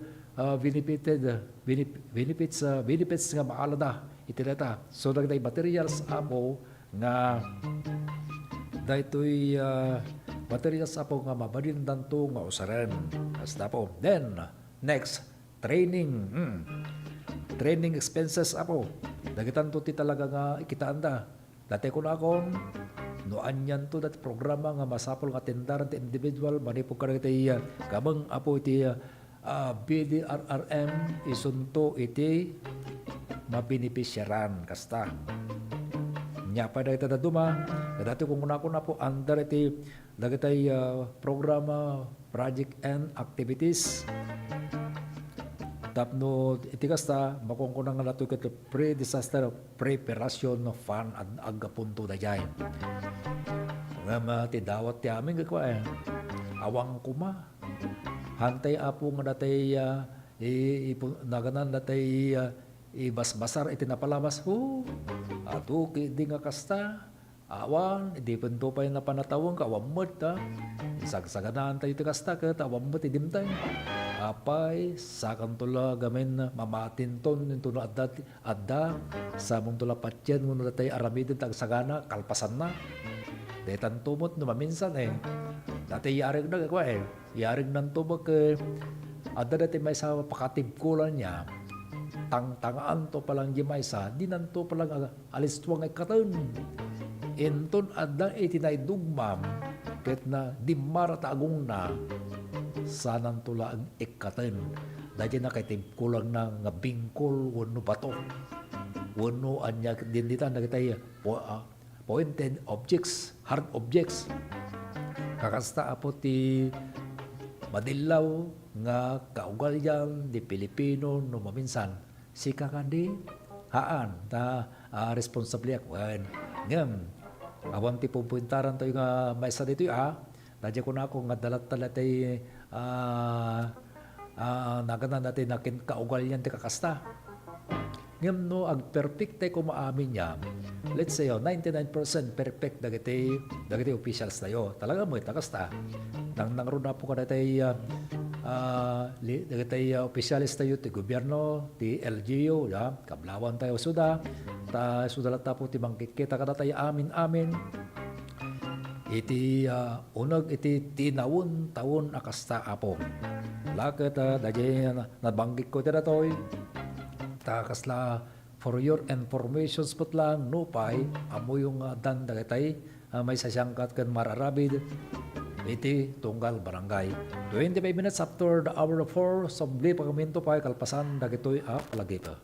benefits nga maalada iti data so dagiti materials apo nga daytoy materials apo nga mabalindan to nga usaran. Hasta po. Then, next, training. Training expenses apo. Dagitan to ti talaga nga ikitaanda. Dati ko na akong noan yan to dat programa nga masapol nga tindaran ti individual manipog ka na iti kamang apo iti BDRRM isunto iti mabinipisyaran kasta. Nya pa dagiti daduma dati kung una ko na po under iti dagiti programa project and activities tapno iti kasta makong ko nga nato ket pre-disaster preparation fund at agapunto dayay nga ti dawat ti amin kakwa awang kuma hantay apo nga datay naganan datay ibasbasar iti napalabas ho ato di nga kasta awan di pento pa yung napanatawang ka awamot sagsaganaan tayo iti kasta ket awamot idimtay apay sakan tula gamen mamatinton into na adda sa mong tula patyen mo datay aramidin tag sagana kalpasan na detan tumot no maminsan dati yarig na kwa yarig nan tubag adda dati may sa pakatibkulan niya tangtangaan to palang gimaysa dinanto palang alis tuwang ay katon enton adda itinay dugmam ket na dimara taagong na sanan tula ang ikkaten dahil na kay kulang na nga bingkol wano bato wano anya din dita nagitay pointed objects hard objects kakasta apo ti madilaw nga kaugalyan di Pilipino no maminsan sika kandi haan ta responsable ako ngem awan ti pupuntaran tayo nga maisa dito dadya ko na ako nga dalat-dalat ay naganan natin nakin kaugalyan ti kakasta ngem no ag perfect ko maamin niya let's say 99% perfect dagiti officials tayo talaga mo itakasta nang ron na po ka dagiti officials tayo ti gobyerno ti LGU kablawan tayo suda sudalat ta po ti bangkikita kada tayo amin iti unag iti tinawon taon akasta apo laket dadya nabanggit ko ti datoy takasla for your informations pot lang nupay amo yung dan dagitay may sasyangkat kan mararabid iti tunggal barangay 25 minutes after the hour of 4 sabli pagaminto pa kalpasan dagitoy palagita.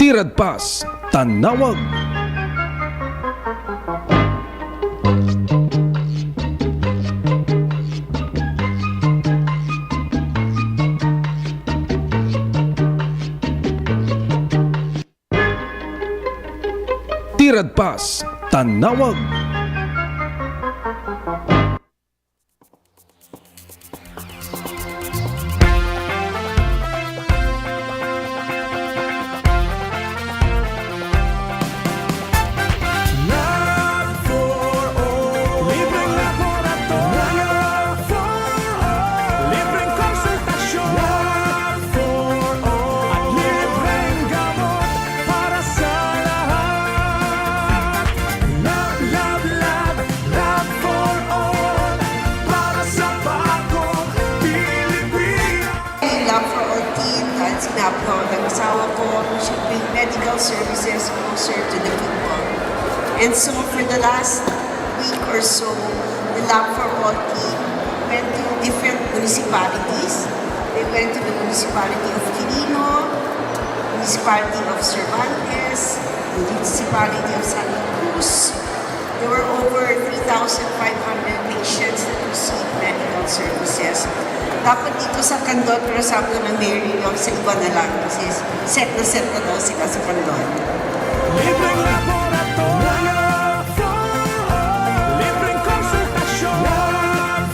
Tirad Pas, Tanawag. Tirad Pas, Tanawag. Libreng laboratorio libreng konsultasyon at libreng gamot para sa lahat. Love, love, love, love for all para sa bagong Pilipinas. Love for all team, sinap ko ng asawa ko, we should bring medical services closer to the people. And so for the last week or so, the Love for All team went to different municipalities. They went to the municipality of Quirino, municipality of Cervantes, the municipality of Santa Cruz. There were over 3,500 patients that received medical services. Dapat dito sa Candon, pero sabi ko ng Mayor yung sa iba na lang kasi set na daw sila sa Candon. Libreng laboratorio libreng konsultasyon at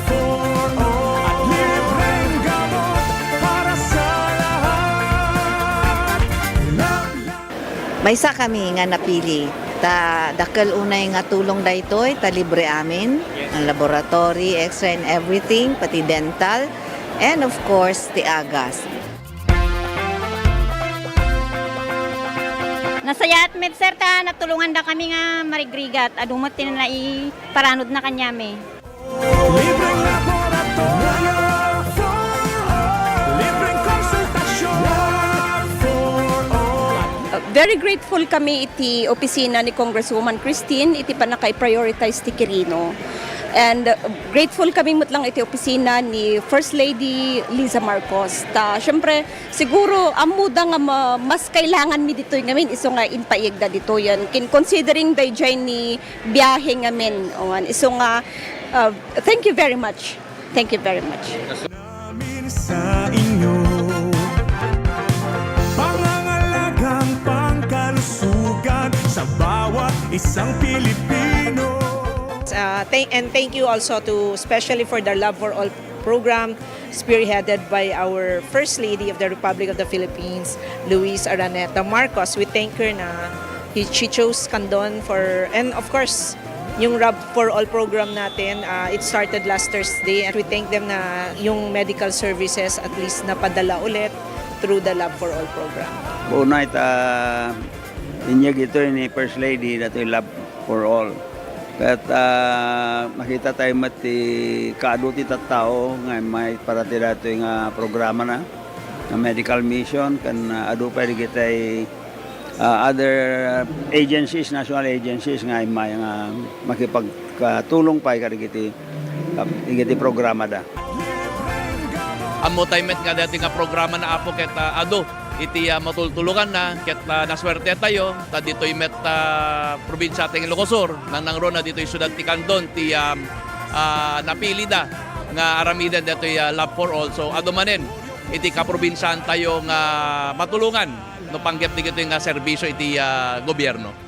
libreng gamot para sa lahat. Love, love. Maysa kami nga napili. Dakal unay nga tulong daytoy, ta libre amin. Ang laboratory, X-ray and everything, pati dental. And of course, the agas. Nasaya at med sir ta natulungan da kami nga marigrigat adumot tinanai paranod na kanyame. Libreng laboratorio libreng konsultasyon Very grateful kami iti opisina ni Congresswoman Christine iti panakay-prioritize ti Quirino. And grateful kami mutlang iti opisina ni First Lady Liza Marcos. Siyempre, siguro amuda nga mas kailangan mi dito ngamin iso nga inpaigda dito yan. Considering the ni biyahe ngamin. Iso nga, thank you very much. Thank you very much. namin sa inyo pangangalagang pangkalusugan sa bawat isang Pilipino. Thank you also to especially for the Love for All program spearheaded by our First Lady of the Republic of the Philippines, Luis Araneta Marcos. We thank her na she chose Candon for, and of course, yung Love for All program natin, it started last Thursday and we thank them na yung medical services at least napadala ulit through the Love for All program. Unay inyag ito ni First Lady na ito Love for All. At makita tayo mati kaaduti tao nga may parati dato yung programa na medical mission kan adu pa rin kita other agencies, national agencies nga may makipagtulong pa ikiti programa da. Amo tayo met nga dati nga programa na apo ket adu iti matultulugan na ket naswerte tayo ta ditoy met probinsya ting Ilocos nang ron na ditoy syudad ti Candon ti napili da nga aramidan ditoy Love for All. So adu manen iti kaprobinsyan tayo nga matulungan no panggep ti ditoy nga serbisyo iti gobyerno.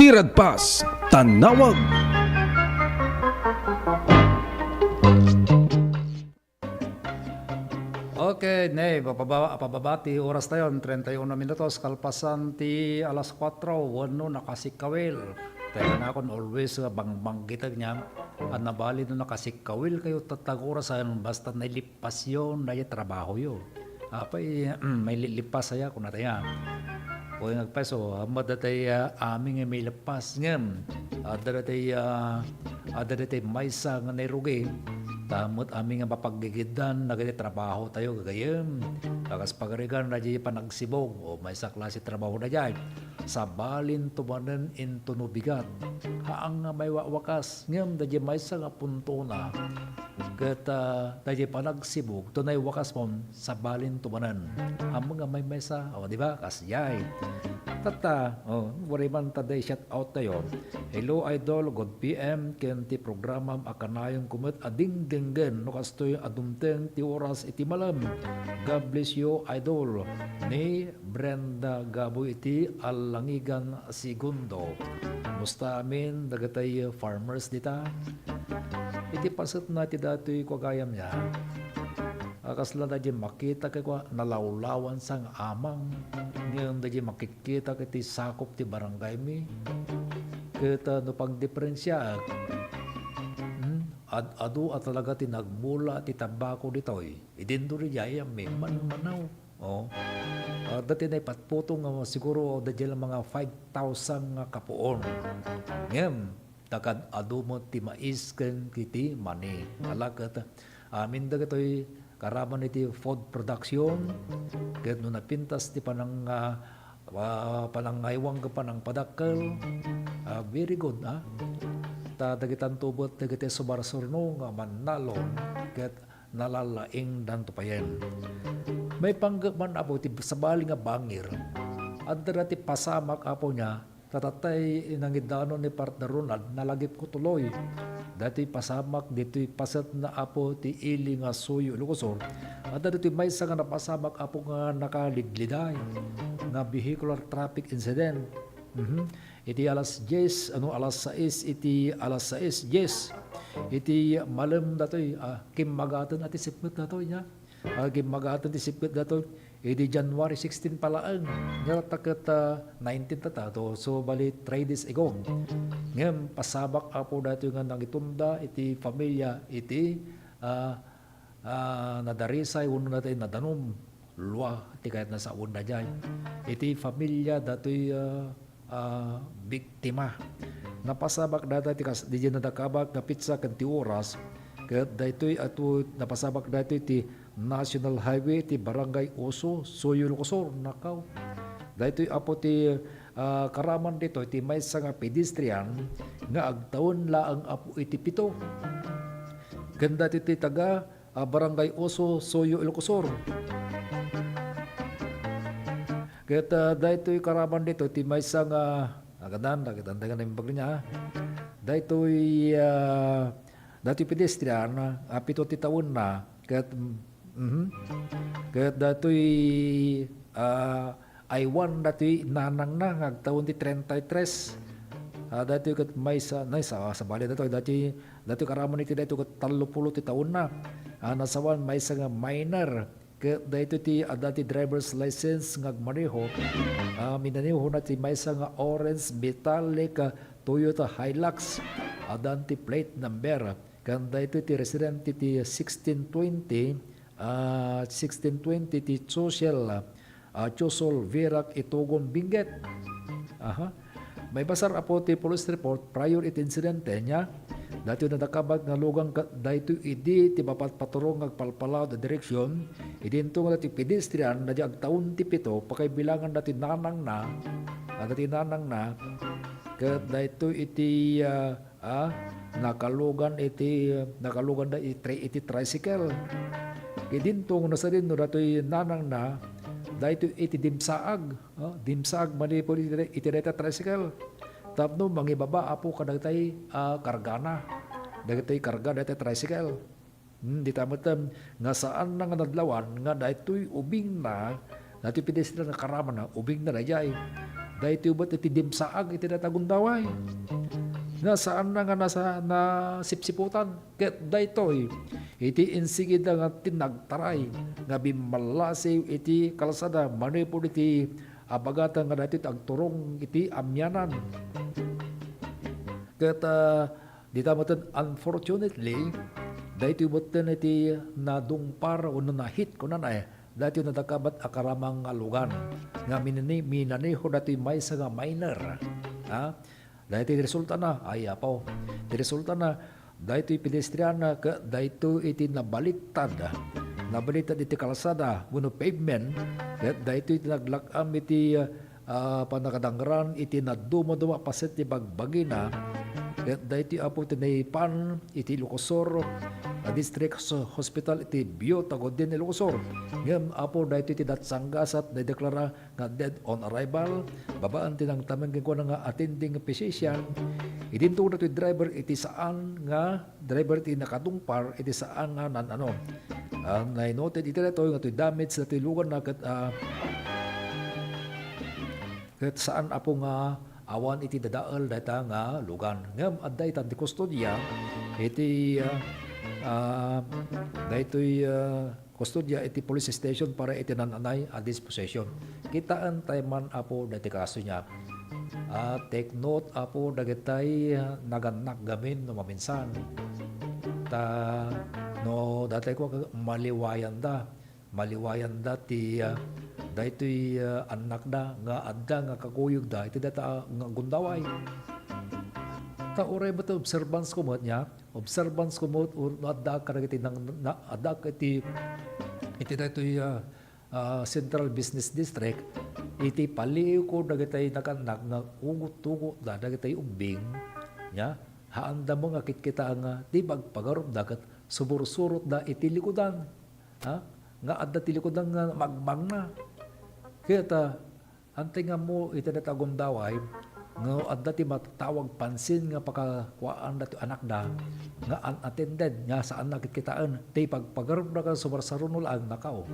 Tirad Pas, Tanawag. Okay, pababati oras tayo 31 minutos kalpasan ti alas 4 wano nakasikawil. Tayo na akong always banggitag niya at nabali no nakasikawil kayo tatagurasan basta nailipas yun na trabaho yun. Apay may lilipas saya kung nataya. O yung nagpaso, madatay aming may lipas ngam. Adadatay maysa nga nairugi. Tamot aming nga mapaggigidan na ganit trabaho tayo gagayem. Kakas pagarigan na di panagsibog o may sa klase trabaho na dyan. Sa balin tumanen into nubigat. Haang nga may wakas ngam da di may sa nga punto na. Kata da di panagsibog tunay wakas mo sa balin tumanen. Ang mga may mesa o di ba kasyay. Tata, wari man taday shout out tayo. Hello idol, good PM, kenti programam akanayong kumit ading dinggen no kastoy adumteng ti oras iti malam. God bless you idol. Ni Brenda Gabo iti Alangigan Segundo. Musta amin dagatay farmers dita. Iti pasat na ti datoy ko gayam niya. Akasla na di makita kay ko nalawlawan sang amang. Ngayon na di makikita kay ti sakop ti barangay mi. Kita no pang diferensya. Adu at talaga ti nagmula ti tabako ditoy. Idin do rin yayam mi manaw. Dati na ipatputong siguro dati lang mga 5,000 kapuon. Ngayon, takad adu mo ti mais ken kiti mani. Alakat amin dagatoy karaman iti food production ket no napintas ti panang panangaywang ka panang padakkel very good ta dagitan tubot dagiti subarsurno nga manalon ket nalalaing danto payen may panggaman apo ti sabali nga bangir adda ti pasamak apo niya tatatay inangidano ni partner Ronald nalagip ko tuloy dati pasamak dito'y pasat na apo ti ili nga suyo Ilocosur at dito'y may sa nga napasamak apo nga nakaligliday nga vehicular traffic incident. Iti alas 10 alas 6 iti alas 6 iti malam datoy kimagatan ati sipit datoy nya kimagatan ti sipit datoy iti January 16 palaang nya taket 19 tatato so bali 3 days ago ngem pasabak apo datoy nga nangitunda iti pamilya iti nadarisay uno natay nadanom luwa ti kahit nasa una dyan iti pamilya datoy biktima napasabak data ti kas di nadakabak na pizza ken ti oras ket daytoy atu napasabak daytoy ti National Highway ti Barangay Oso Suyo Ilocosur nakaw daytoy apo ti karaman dito iti maysa nga pedestrian nga agtaon laang apo iti 7 ken dati ti taga Barangay Oso Suyo Ilocosur ket daytoy karaman dito iti maysa nga agadan dagitan ng bagnya daytoy dati pedestrian apito ti taon na ket ket datoy I1 datoy nanang na ngagtaon ti 33 datoy ket may sa bali datoy karaman iti datoy ket 30 ti taon na nasawan may sa nga minor ket daytoy ti dati driver's license ngagmaneho minaneho na ti may sa nga orange metallic Toyota Hilux adanti plate number kan daytoy ti resident ti 1620 ti social Chosol Verac Itogon Benguet. May basar apo ti police report prior iti insidente nya dati nadakabag nga lugang dayto idi ti bapat paturong ngagpalpalaw da direksyon idinto nga ti pedestrian na di agtaon ti 7 pakay bilangan dati nanang na ket dayto iti nakalugan da iti tricycle idintong nasa din no datoy nanang na dayto iti dimsaag manipol iti data tricycle tapno mangibaba apo kadagtay kargana dagtay karga data tricycle di tametem nga saan na nga nadlawan nga daytoy ubing na dati pedestrian nga karaman na ubing na dayay daytoy ubot iti dimsaag iti data gundaway nga saan na nga nasa na sipsiputan ket daytoy iti insigid nga tinagtaray nga bimalasiw iti kalsada manipod iti abagatan nga daytoy agturong iti amyanan ket dita moten unfortunately daytoy boten iti nadungpar o nahit kunan daytoy nadakabat akaramang lugan nga minaneho daytoy may sa minor dahil ti resulta na, ay apaw, ti resulta na, daytoy pedestrian ka dayto iti nabaliktad iti kalsada wenno pavement ket daytoy iti naglak-am iti panakadangran iti naduma-duma paset ti bagbagina ket daytoy apo tinaypan iti Ilocosur District Hospital iti Bio Tagodin Ilocosur ngem apo daytoy iti datsanggasat nadeklara nga dead on arrival babaan tinang tamang ko nga attending physician idinto na iti driver iti saan nga driver iti nakadungpar iti saan nga nanano ang noted iti dito nga iti damage na tilugan na ket saan apo nga awan iti dadaal data nga lugan ngem adday tan ti kustodya iti daytoy kustodya iti police station para iti nananay a disposition kitaan tayo man apo dati kaso niya take note apo dagitay naganak gamin no maminsan ta no dati ko maliwayan da ti daytoy anak da nga adda nga kakuyog da iti data nga gundaway ta oray ba observance ko mo adda karagiti nang adda iti daytoy Central Business District iti paliw ko dagitay nakanak nga ugot-ugot da dagitay ubing nya haanda mo nga kitkita nga di bagpagarom dagat subur-surot da iti likudan nga adda ti likudan nga magmang na kaya ta antay nga mo iti data gundaway nga adda ti matatawag pansin nga pakakuaan dati anak da nga unattended nga saan nakitkitaan ti pagpagarom da ka sumarsarunol ang nakaw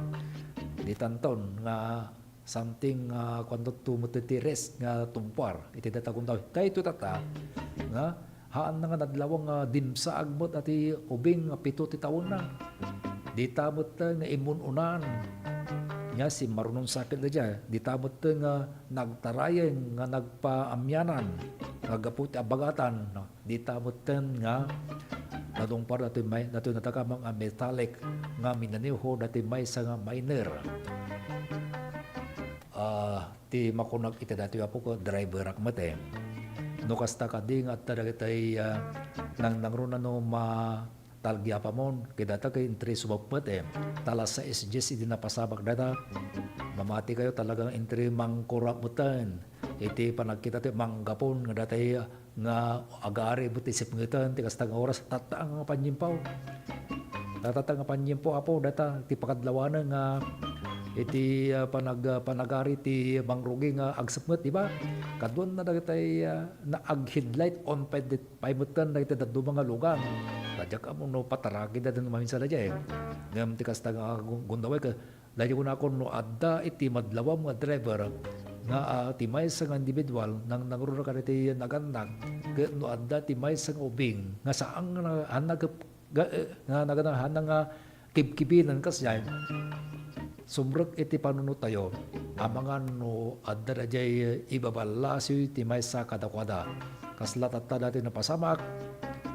di tanton nga something kwando tumutitires nga tumpar iti data gundaway dahito tata nga haan na nga nadlawang dimsa agbot ati ubing 7 ti taon na di tamot nga imununan nga si marunong sakit na dyan di tamot nga nagtarayan nga nagpaamyanan nga gapot abagatan di tamot nga nadungpar dati may dati natakamang metallic nga minaniho dati may sa nga minor ti makunag iti dati apo ko driver akmate no kasta kading at dagitay nang nangruna no talgya pa mon kidata kay entry sumapmat talas sa SGS idi napasabak data mamati kayo talagang entry mangkuramutan iti panagkita ti manggapon nga datay nga agari buti sipngitan ti kasta nga oras tataang panyimpaw apo data ti pakadlawanan nga iti panagari ti mangrugi nga agsapmet di ba kadwan na dagitay na ag headlight on paimutan dagiti daddo mga lugang radyak amo no pataragi da den maminsan da ngam ti kasta nga gundaway ka dahil ko na ako no adda iti madlawam nga driver nga ti may sang individual nang nangruro ka iti naganak no adda ti may sang ubing nga saang naganahan nga kibkibinan kasya sumrek iti panunot tayo amangan no adda dajay ibabalasi ti may sa kadakwada kasla tatta dati napasamak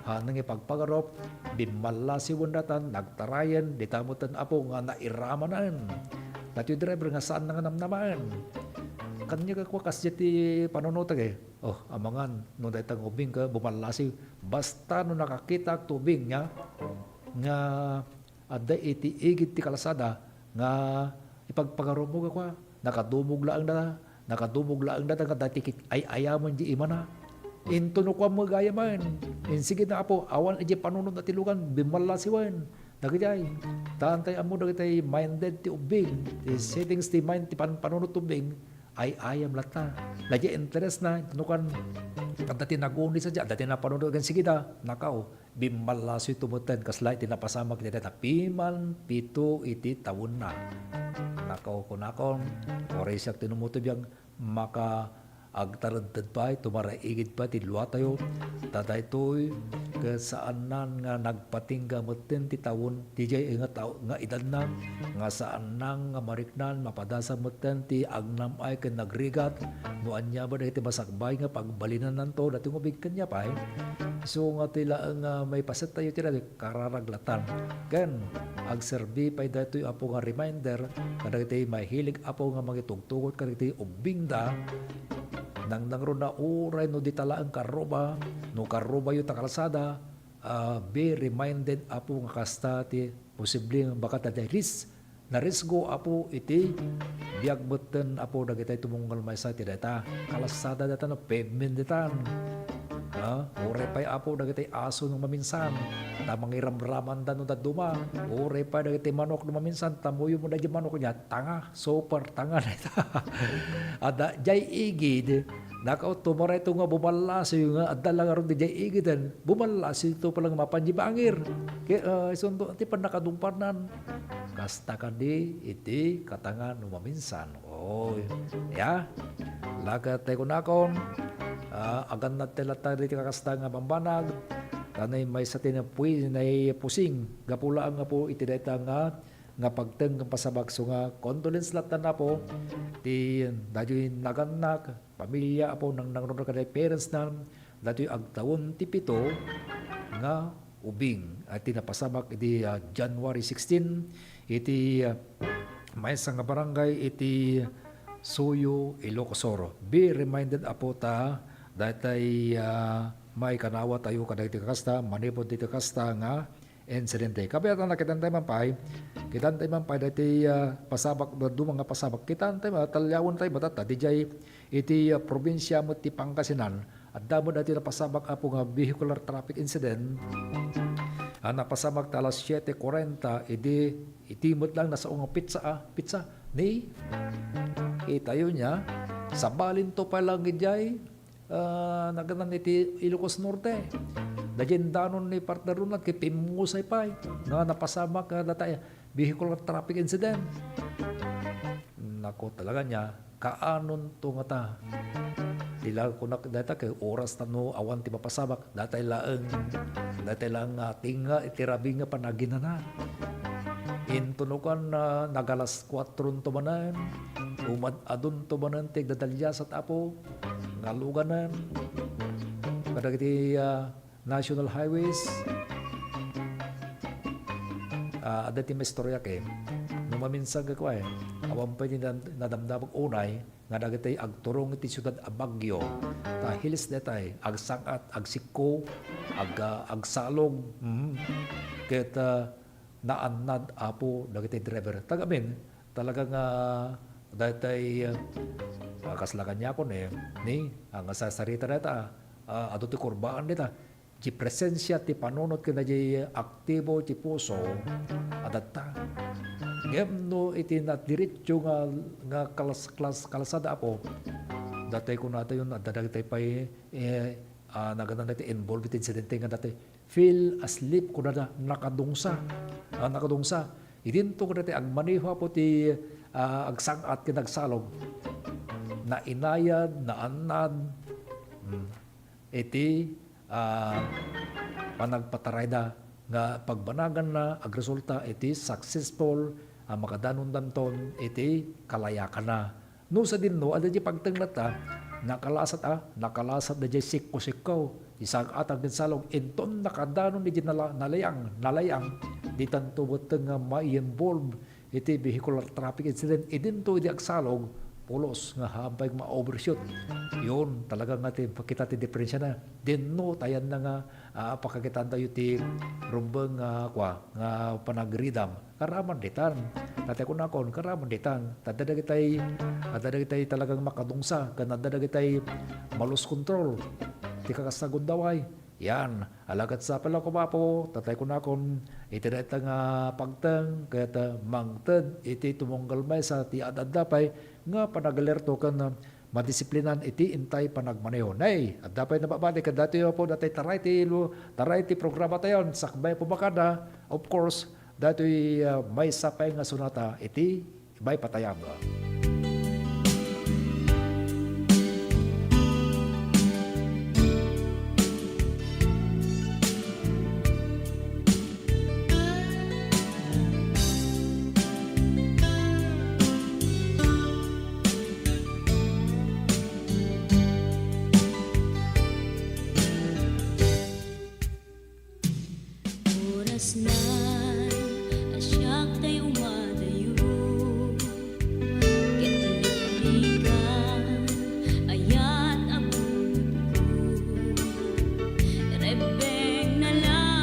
hanang ipagpagarop bimalasi wendatan nagtarayan ditamutan apo nga nairamanan dati driver nga saan nga namnaman kanya ka kas ti panunot amangan no daytang ubing ka bumalasi basta no nakakita tubing nya nga adda iti igit ti kalasada nga ipagpagarumo ka nakadumog laang da nga dati ay ayaman di imana into no kwa magayaman sige na apo awan iti panunod na tilugan bimalasiwan dagitay taantay amo dagitay minded ti ubing ti settings ti mind ti panunod ubing ay ayam lata lagi interest na tunukan dati naguni sa dyan dati napanunod kan sige da nakaw bimalasi tumutan kasla iti napasamak iti data piman pito iti tawon na nakaw kunakon oray siyak tinumutob yang maka agtarantad pa tumaraigid pa ti luwa tayo taday to'y kasaanan nga nagpatingga matin ti tawon ti jay nga edad na nga saan nang nga mariknan mapadasa matin ti agnam ay ken nagrigat no anya ba dahiti masakbay nga pagbalinan nanto dati ngubig kanya pa so nga tila nga may paset tayo tira kararaglatan ken agserbi pa datoy apo nga reminder kadagiti mahilig apo nga magitugtugot kadagiti ubing da nang nangro na uray no ditala ang karoba no karoba yung takalsada be reminded apo nga kasta ti posibleng baka taday na risgo apo iti biag beten apo dagitay tumunggal may sa ti data kalasada data no pavement ditan. Ore pa'y apo dagitay aso nung maminsan tamang iramraman da no daduma. Ore pa dagitay manok nung maminsan tamuyo mo dagitay manok niya tanga super tanga na ita. Ada jay igid nakaw tumaray ito nga bumalas yung nga adda lang aron di jay igidan bumalas ito palang mapanjibangir. Kaya isundo ti pan nakadumparnan kasta ka di iti katanga nung maminsan. Oy, ya lagat tayo kunakon. Agan na telata riti kakasta nga bambanag kanay may sa tinapuy na pusing gapula nga po iti data nga pagteng ng pasabag so nga condolence latan na po ti dadyo'y naganak pamilya po nang nangrunod ka parents na dadyo'y agtawon ti pito nga ubing at tinapasabak iti January 16 iti may sa nga barangay iti Suyo, Ilocosoro. Be reminded apo ta datay may kanawa tayo kadagiti kasta manipod dito kasta nga insidente. Kabiyatan na kitantay man pay dati pasabak do mga pasabak kitantay talyawon tayo batata dijay iti probinsya mo ti Pangasinan at damo dati na pasabak apo nga vehicular traffic incident. Napasabak talas 7:40 itimot lang nasa unga pizza ni itayo niya sa balinto pa lang ijay naganan iti Ilocos Norte dajin danon ni partner runat kay pimusay pa nga napasabak datay vehicular traffic incident. Nako talaga niya kaanon to nga ta dila ko data kay oras tano awan ti mapasabak datay lang ating itirabi nga panaginana intunukan nagalas 4 to manan umad adun to manan tig dadalya sa tapo ngaluganan kadagiti national highways adati may istorya kay nung maminsan ka ko awan pa nadamdamag unay nga dagitay agturong iti siyudad Baguio ta hilis detay agsangat agsikko agsalog ket naannad apo dagitay driver tagamin talagang datay kaslakan niya ko ni ang sasarita neta ado ti kurbaan neta ti presensya ti panunot ken di aktibo ti puso adatta no iti nadiretso nga kalasada apo datay ko nato yun adadagitay pa naganan natin involved iti insidente nga datay feel asleep ko na nakadungsa idinto ko natin agmaniho po ti agsangat kinagsalog na inayad na annad iti panagpataray da nga pagbanagan na agresulta iti successful makadanon danton iti kalayakan na. No sa dinno ada di pagtenglat nakalasat da di sikko isang atang dinsalog inton nakadanon di nalayang di tanto buteng nga ma-involve iti vehicular traffic incident idinto di agsalog pulos nga hampay ma-overshoot. Yun talaga nga kita ti diferensya na dinno tayan na nga pakakitaan tayo ti rumbeng nga panagridam karaman ditan tatay ko nakon karaman ditan tadadagitay talagang makadungsa kanadadagitay malus control ti kakasagod daway yan alagat sa pala ko mapo tatay ko nakon iti data nga pagteng kaya mangted iti tumunggal may sa ti adadapay nga panagalerto kan madisiplinan iti intay panagmaneho. Nay, at dapat nababali ka dati po dati taray ti programa tayon sakbay po bakada. Of course, dati may sapay nga sunata iti may patayam. Oras na asyak tayo madayo Kitalikan ayan ang puno Rebeng na lang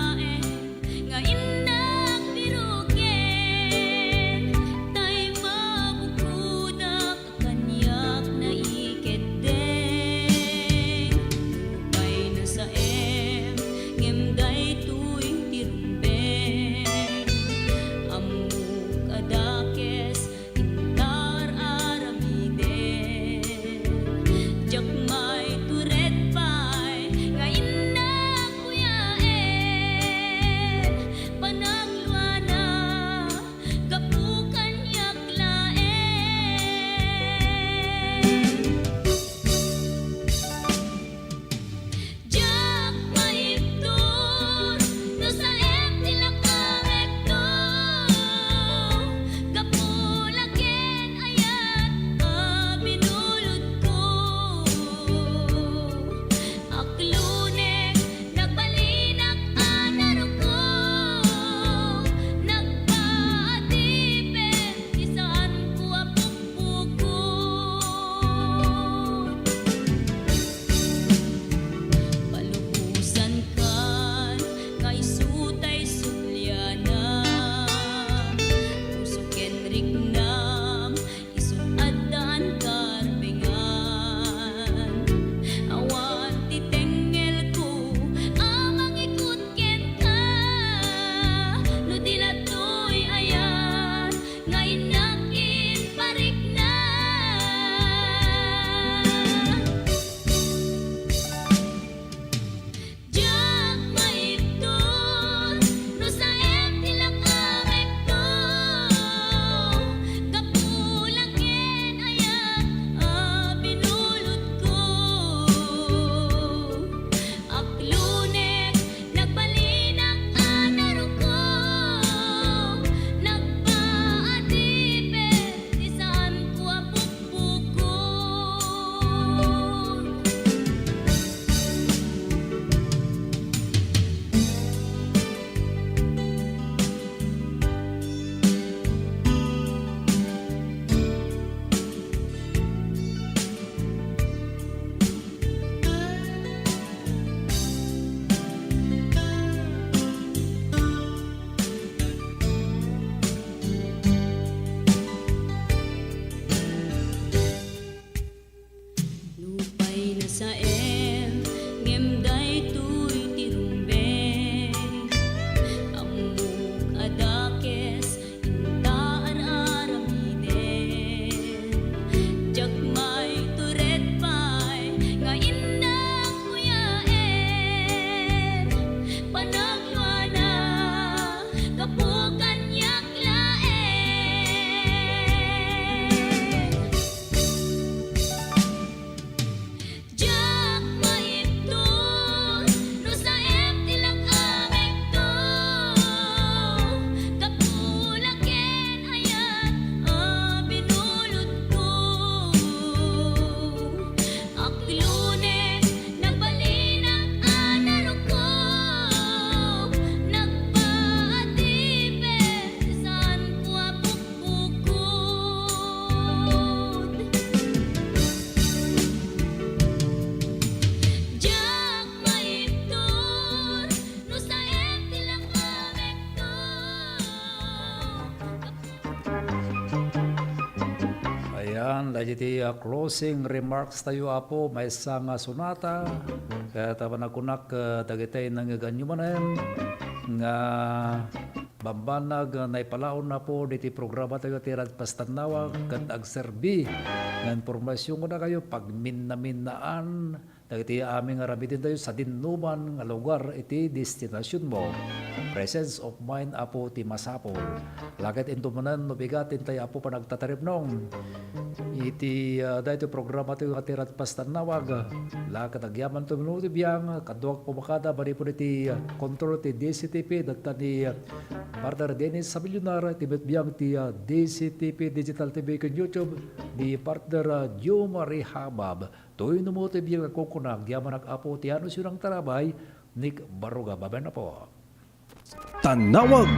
Yan, dahil closing remarks tayo apo, may isang sunata, kaya tawa na kunak dagitay ng ganyumanan, nga bambanag na ipalaon na po diti programa tayo tirad pastanawag kat agserbi nga informasyon ko na kayo pag minna-minnaan dagiti aming arabitin tayo sa dinuman nga lugar iti destinasyon mo. Presence of mind apo ti masapol. Lakit intumanan mabigatin tayo apo pa nagtatarip nung iti dahito programa tayo atirat pastanawag. Lakit agyaman to minuto biyang kaduak pumakada bari po iti control ti DCTP dagta ni partner Dennis Sabilyonar ti biyang ti DCTP Digital TV kan YouTube di partner Joe Marie Habab. Toy numuti biyang kukunag yaman apo ti ano siyang tarabay Nick Baruga. Babay na po. Tanawag